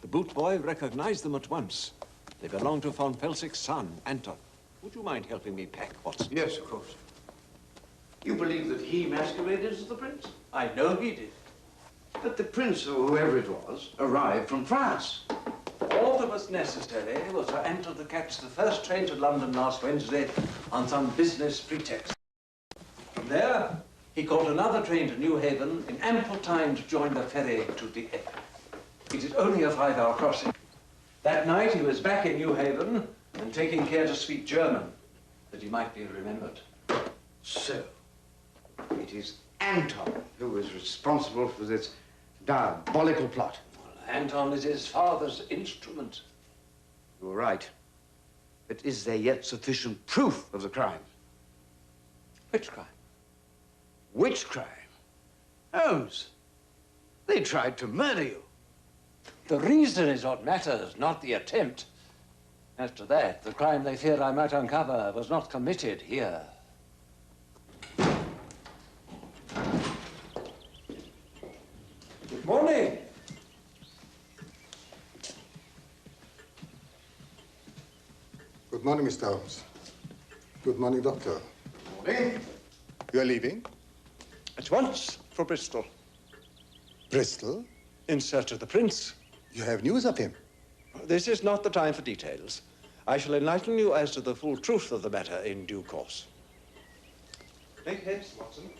The boot boy recognized them at once. They belong to von Pelzig's son, Anton. Would you mind helping me pack, Watson? Yes, of course. You believe that he masqueraded as the prince? I know he did. But the prince, or whoever it was, arrived from France. All that was necessary was for Anton to catch the first train to London last Wednesday on some business pretext. From there, he caught another train to New Haven in ample time to join the ferry to Dieppe. It is only a 5-hour crossing. That night, he was back in New Haven and taking care to speak German, that he might be remembered. So, it is Anton who is responsible for this diabolical plot. Well, Anton is his father's instrument. You're right. But is there yet sufficient proof of the crime? Which crime? Which crime? Holmes, they tried to murder you. The reason is what matters, not the attempt. As to that, the crime they feared I might uncover was not committed here. Good morning. Good morning, Mr. Holmes. Good morning, Doctor. Morning. You are leaving? At once for Bristol. Bristol? In search of the prince. You have news of him? This is not the time for details. I shall enlighten you as to the full truth of the matter in due course. Make haste, Watson.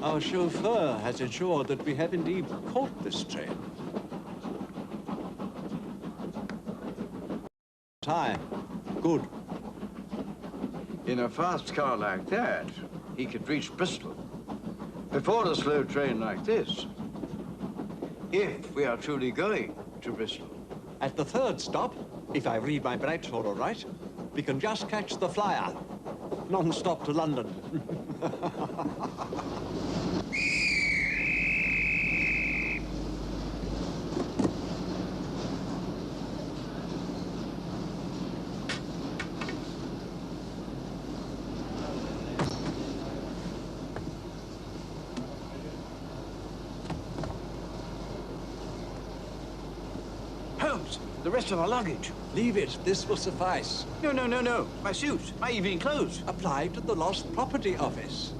Our chauffeur has ensured that we have indeed caught this train. Time. Good. In a fast car like that, he could reach Bristol before a slow train like this, if we are truly going to Bristol. At the third stop, If I read my Bradshaw all right, we can just catch the flyer. Non-stop to London. Holmes, the rest of our luggage. Leave it. This will suffice. No, no, no, no. My suit, my evening clothes. Apply to the Lost Property Office.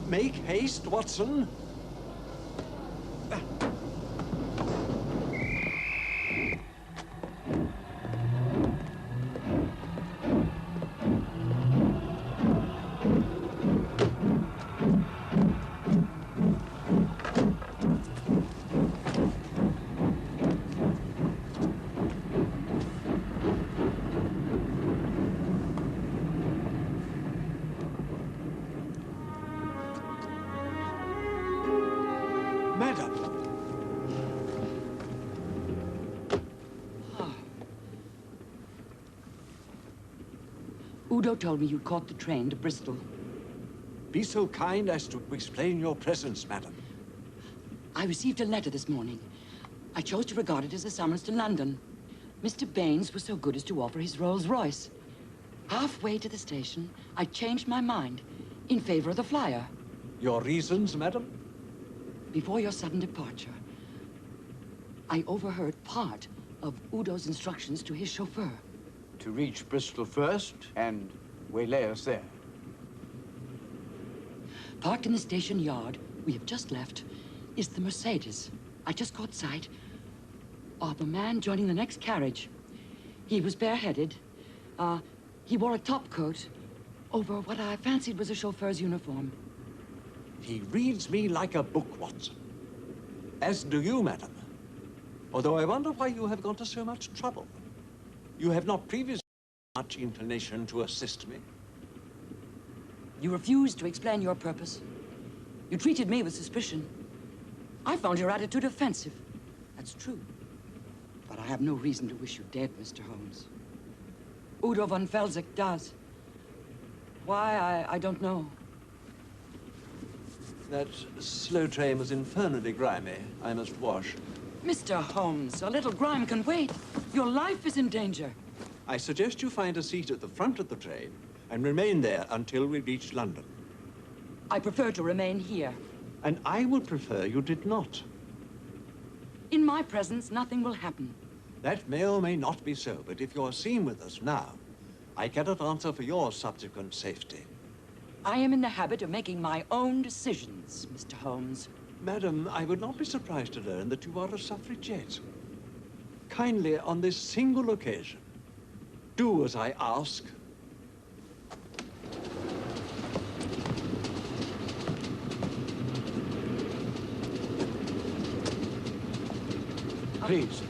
Make haste, Watson. Madam. Udo told me you caught the train to Bristol. Be so kind as to explain your presence, madam. I received a letter this morning. I chose to regard it as a summons to London. Mr. Baines was so good as to offer his Rolls-Royce. Halfway to the station, I changed my mind in favor of the flyer. Your reasons, madam? Before your sudden departure, I overheard part of Udo's instructions to his chauffeur. To reach Bristol first and waylay us there. Parked in the station yard we have just left is the Mercedes. I just caught sight of a man joining the next carriage. He was bareheaded. He wore a topcoat over what I fancied was a chauffeur's uniform. He reads me like a book, Watson. As do you, madam. Although I wonder why you have gone to so much trouble. You have not previously much inclination to assist me. You refused to explain your purpose. You treated me with suspicion. I found your attitude offensive. That's true. But I have no reason to wish you dead, Mr. Holmes. Udo von Felsick does. Why, I don't know. That slow train was infernally grimy. I must wash. Mr. Holmes, a little grime can wait. Your life is in danger. I suggest you find a seat at the front of the train and remain there until we reach London. I prefer to remain here. And I would prefer you did not. In my presence, nothing will happen. That may or may not be so, but if you're seen with us now, I cannot answer for your subsequent safety. I am in the habit of making my own decisions, Mr. Holmes. Madam, I would not be surprised to learn that you are a suffragette. Kindly, on this single occasion, do as I ask. Please.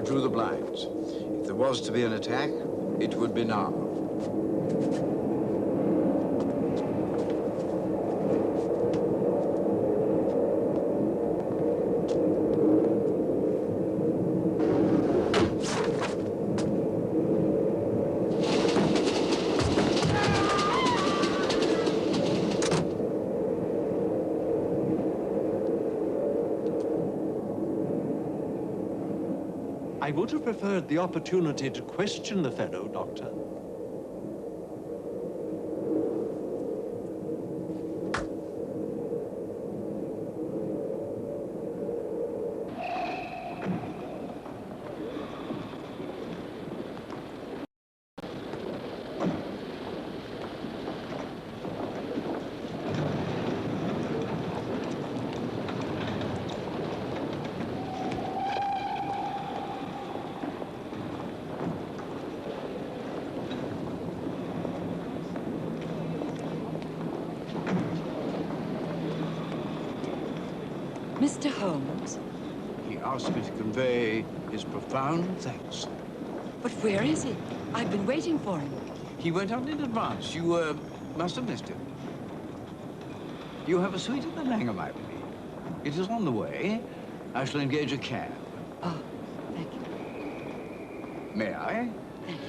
Drew the blinds. If there was to be an attack, it would be now. I would have preferred the opportunity to question the fellow, Doctor. Mr. Holmes? He asked me to convey his profound thanks. But where is he? I've been waiting for him. He went out in advance. You, must have missed him. You have a suite at the Langham, I believe. It is on the way. I shall engage a cab. Oh, thank you. May I? Thank you.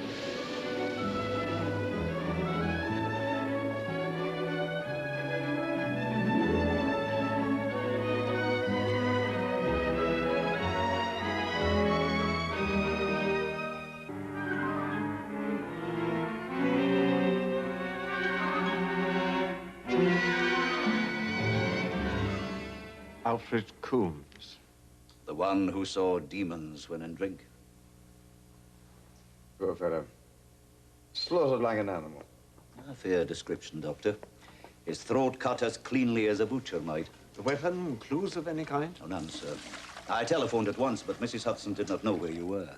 Alfred Coombs. The one who saw demons when in drink. Poor fellow. Slaughtered like an animal. A fair description, Doctor. His throat cut as cleanly as a butcher might. The weapon, clues of any kind? Oh, none, sir. I telephoned at once, but Mrs. Hudson did not know where you were.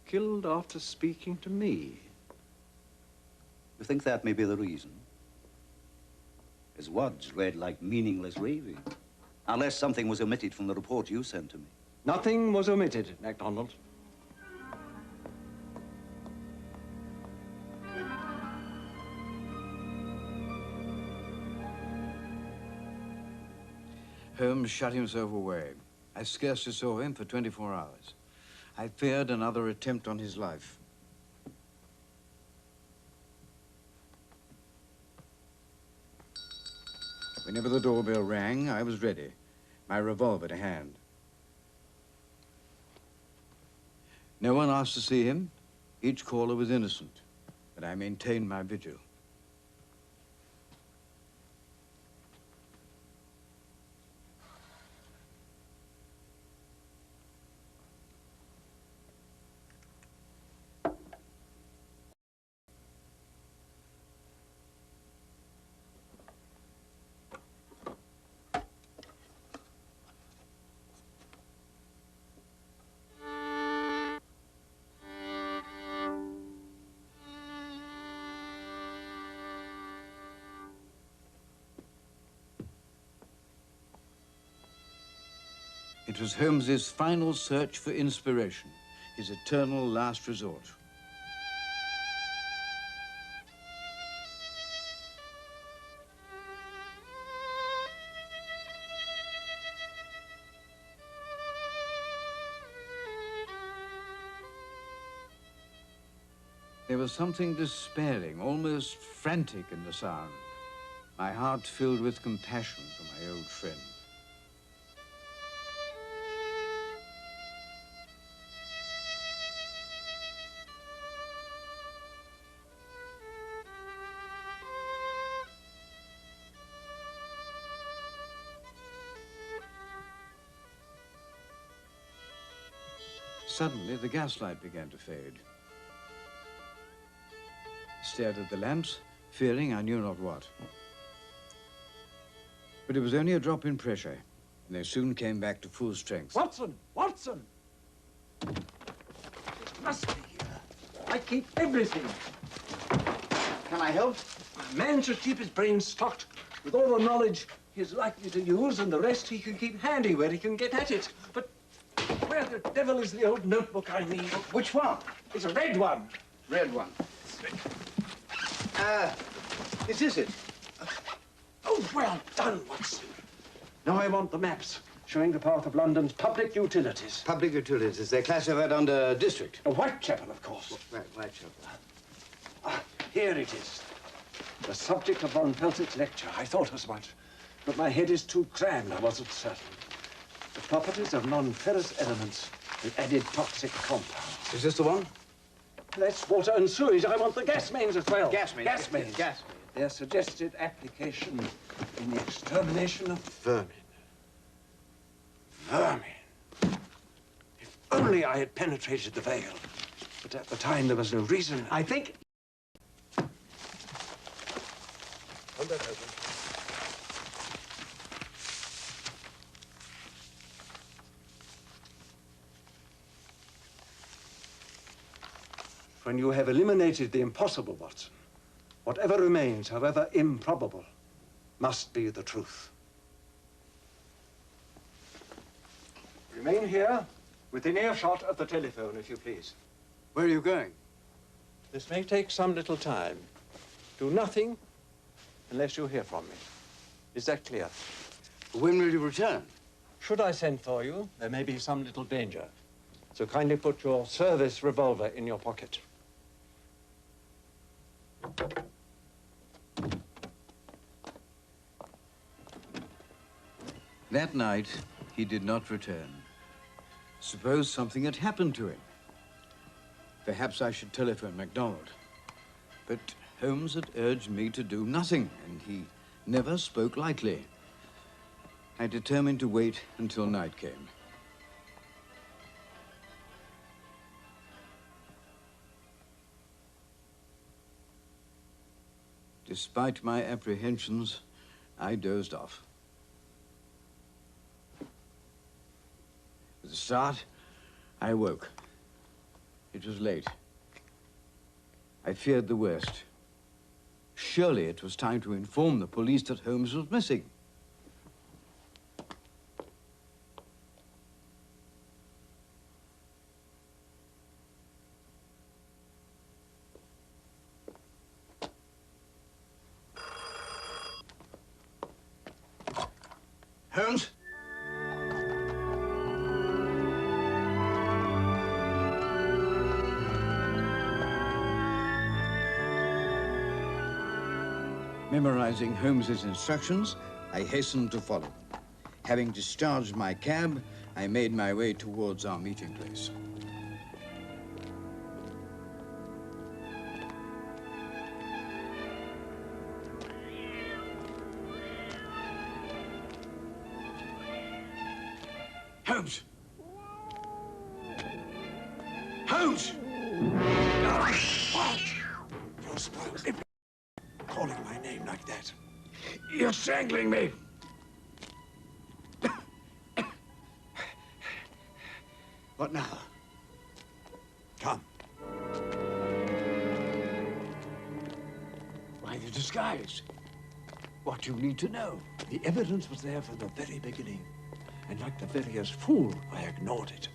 Killed after speaking to me. You think that may be the reason? His words read like meaningless raving. Unless something was omitted from the report you sent to me. Nothing was omitted, MacDonald. Holmes shut himself away. I scarcely saw him for 24 hours. I feared another attempt on his life. Whenever the doorbell rang, I was ready, my revolver to hand. No one asked to see him. Each caller was innocent, but I maintained my vigil. It was Holmes's final search for inspiration, his eternal last resort. There was something despairing, almost frantic in the sound. My heart filled with compassion for my old friend. Suddenly, the gaslight began to fade. I stared at the lamps, fearing I knew not what. But it was only a drop in pressure, and they soon came back to full strength. Watson! Watson! It must be here. I keep everything. Can I help? A man should keep his brains stocked with all the knowledge he's likely to use, and the rest he can keep handy where he can get at it. But where the devil is the old notebook I need? Which one? It's a red one. Red one. Is it? Oh, well done, Watson. Now I want the maps showing the path of London's public utilities. Public utilities. They're classified under district. Whitechapel, of course. Right, Whitechapel. Here it is. The subject of Von Peltic's lecture. I thought as much. But my head is too crammed, I wasn't certain. The properties of non-ferrous elements with added toxic compounds. Is this the one? That's water and sewage. I want the gas mains as well. Gas mains. Gas mains. Gas mains. Their suggested application in the extermination of vermin. Vermin. If only I had penetrated the veil. But at the time, there was no reason. I think... Hold that open. When you have eliminated the impossible, Watson, whatever remains, however improbable, must be the truth. Remain here, within earshot of the telephone, if you please. Where are you going? This may take some little time. Do nothing unless you hear from me. Is that clear? When will you return? Should I send for you, there may be some little danger. So kindly put your service revolver in your pocket. That night, he did not return. Suppose something had happened to him. Perhaps I should telephone MacDonald. But Holmes had urged me to do nothing, and he never spoke lightly. I determined to wait until night came. Despite my apprehensions, I dozed off. With a start, I woke. It was late. I feared the worst. Surely it was time to inform the police that Holmes was missing. Holmes? Memorizing Holmes's instructions, I hastened to follow. Having discharged my cab, I made my way towards our meeting place. Holmes! Holmes! What? You're spoiled. Calling my name like that. You're strangling me. What now? Come. Why the disguise? What you need to know. The evidence was there from the very beginning. And like the veriest fool, I ignored it.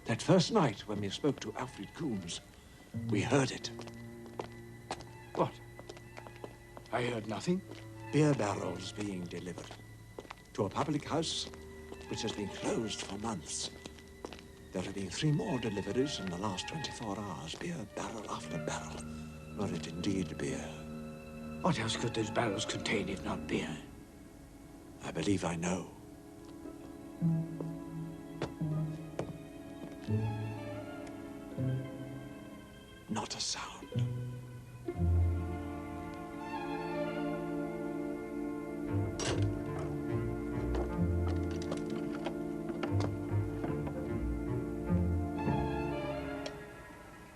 That first night when we spoke to Alfred Coombs, we heard it. What? I heard nothing. Beer barrels being delivered to a public house which has been closed for months. There have been 3 more deliveries in the last 24 hours. Beer barrel after barrel. Were it indeed beer. What else could those barrels contain if not beer? I believe I know. Not a sound.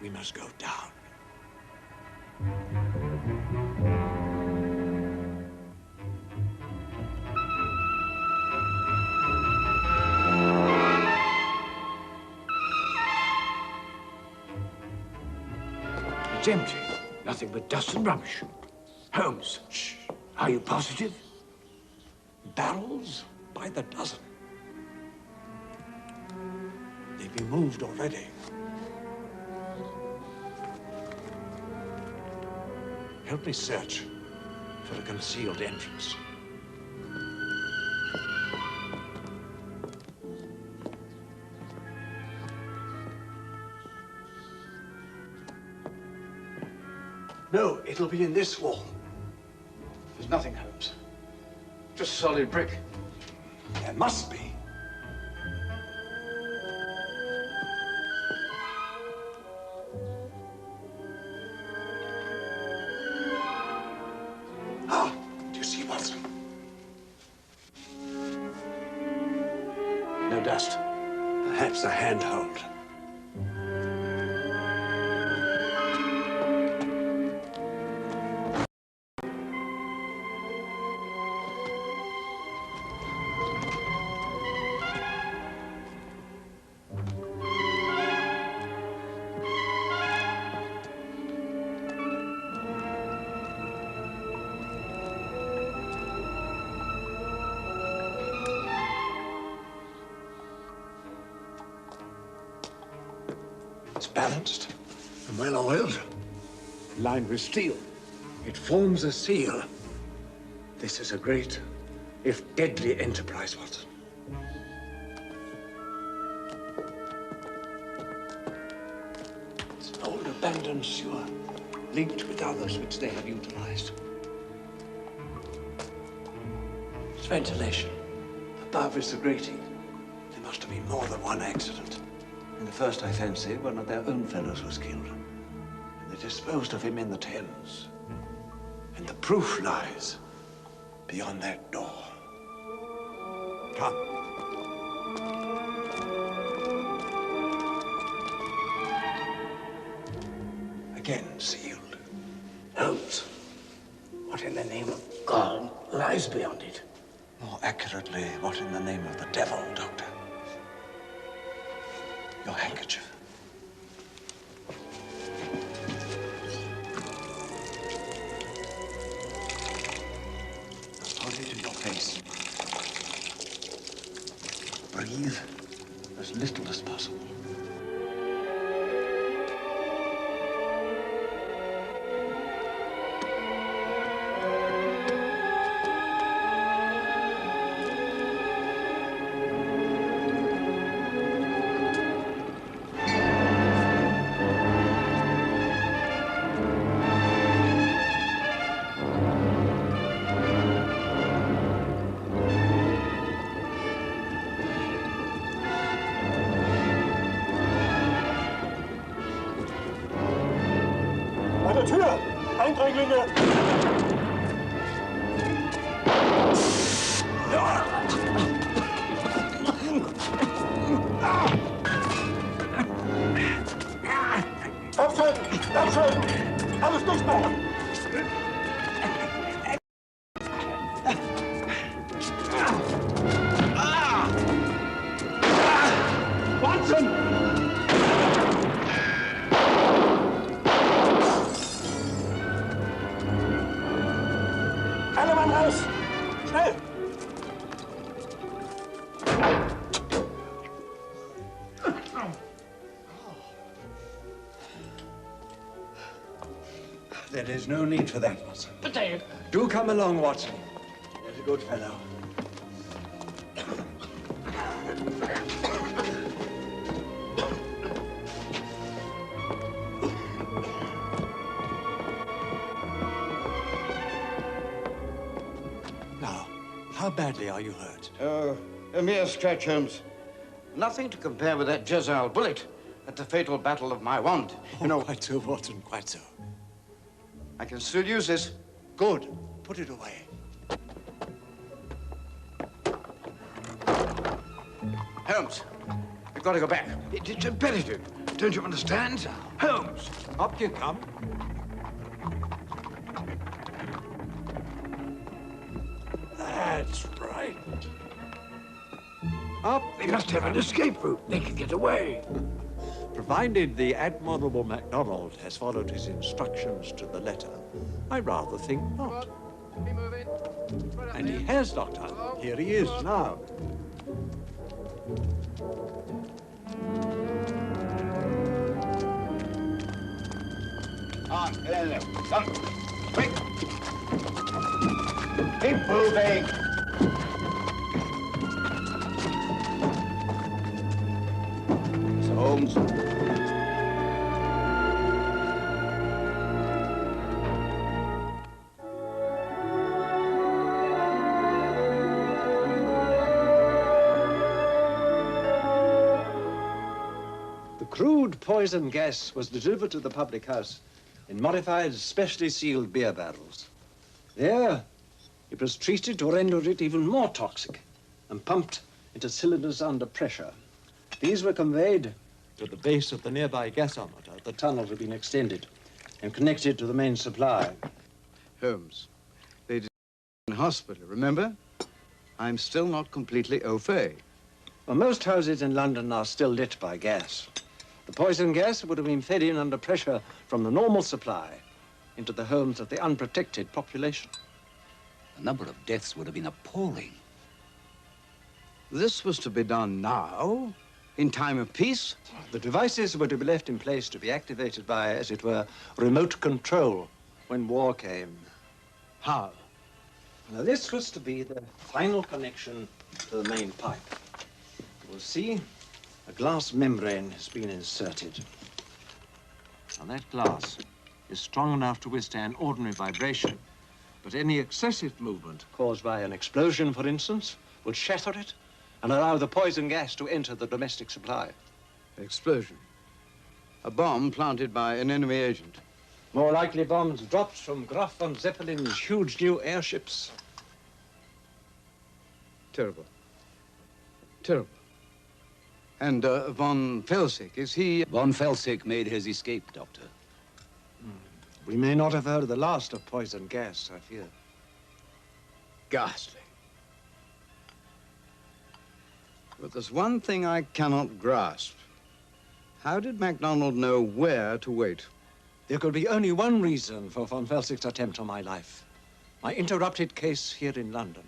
We must go down. It's empty. Nothing but dust and rubbish. Holmes, shh. Are you positive? Barrels by the dozen. They've been moved already. Help me search for a concealed entrance. No, it'll be in this wall. There's nothing, Holmes. Just solid brick. There must be. Ah, do you see, Watson? No dust. Perhaps a handhold. balanced and well oiled, lined with steel. It forms a seal. This is a great, if deadly, enterprise, Watson. It's an old abandoned sewer, linked with others which they have utilized. It's ventilation. Above is the grating. There must have been more than one accident. In the first, I fancy, one of their own fellows was killed. And they disposed of him in the Thames. And the proof lies beyond that door. Come. Again sealed. Holmes, what in the name of God lies beyond it? More accurately, what in the name of the devil, Doctor? Your handkerchief. Hold it to your face. Breathe as little as possible. Tür! Eindringlinge! Aufschalten! Aufschalten! Alles durchmachen! Watson! Schnell! There is no need for that, Watson. But do come along, Watson. There's a good fellow. How badly are you hurt? Oh, a mere scratch, Holmes. Nothing to compare with that Jezebel bullet at the fatal battle of my wand. You know, quite so, Watson, quite so. I can still use this. Good. Put it away. Holmes, we've got to go back. It's imperative. Don't you understand? Holmes, up you come. That's right. Up. They must have an escape route. They can get away. Provided the admirable MacDonald has followed his instructions to the letter, I rather think not. And he has, Doctor. Here he is now. On, come, quick. Keep moving. Mr. Holmes. The crude poison gas was delivered to the public house in modified, specially sealed beer barrels. There, it was treated to render it even more toxic and pumped into cylinders under pressure. These were conveyed to the base of the nearby gasometer. The tunnel had been extended and connected to the main supply. Holmes, they did in hospital, remember? I'm still not completely au fait. Well, most houses in London are still lit by gas. The poison gas would have been fed in under pressure from the normal supply into the homes of the unprotected population. The number of deaths would have been appalling. This was to be done now, In time of peace? The devices were to be left in place to be activated by, as it were, remote control when war came. How? Now, this was to be the final connection to the main pipe. You will see a glass membrane has been inserted. Now, that glass is strong enough to withstand ordinary vibration, but any excessive movement Caused by an explosion, for instance, would shatter it and allow the poison gas to enter the domestic supply. Explosion. A bomb planted by an enemy agent. More likely bombs dropped from Graf von Zeppelin's huge new airships. Terrible. Terrible. And von Felsick, is he... Von Felsick made his escape, Doctor. We may not have heard the last of poison gas, I fear. Ghastly. But there's one thing I cannot grasp. How did MacDonald know where to wait? There could be only one reason for von Felsick's attempt on my life. My interrupted case here in London.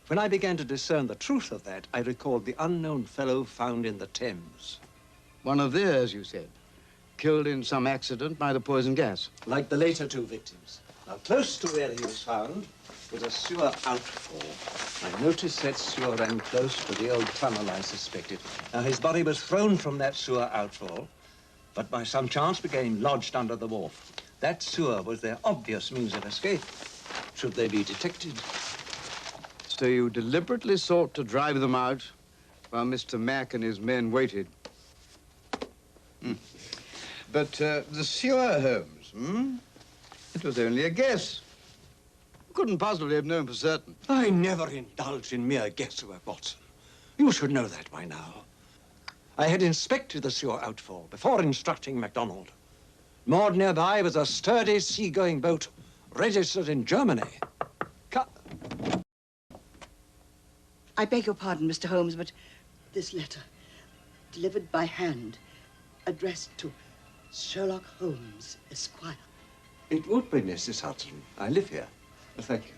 When I began to discern the truth of that, I recalled the unknown fellow found in the Thames. One of theirs, you said. Killed in some accident by the poison gas. Like the later two victims. Now, close to where he was found was a sewer outfall. I noticed that sewer ran close to the old tunnel I suspected. Now, his body was thrown from that sewer outfall, but by some chance became lodged under the wharf. That sewer was their obvious means of escape, should they be detected. So you deliberately sought to drive them out while Mr. Mack and his men waited. But the sewer, Holmes, It was only a guess. Couldn't possibly have known for certain. I never indulge in mere guesswork, Watson. You should know that by now. I had inspected the sewer outfall before instructing MacDonald. Moored nearby was a sturdy seagoing boat registered in Germany. I beg your pardon, Mr. Holmes, but this letter, delivered by hand, addressed to Sherlock Holmes, Esquire. It would be, Mrs. Hudson. I live here. Thank you.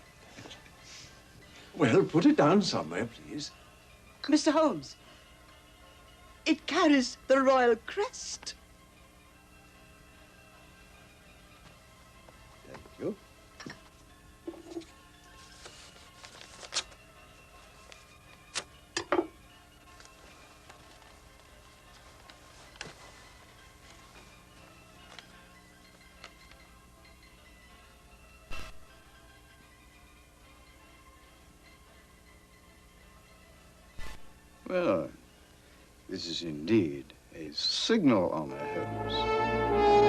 Well, put it down somewhere, please. Mr. Holmes, it carries the royal crest. Thank you. Well, this is indeed a signal honor, Holmes.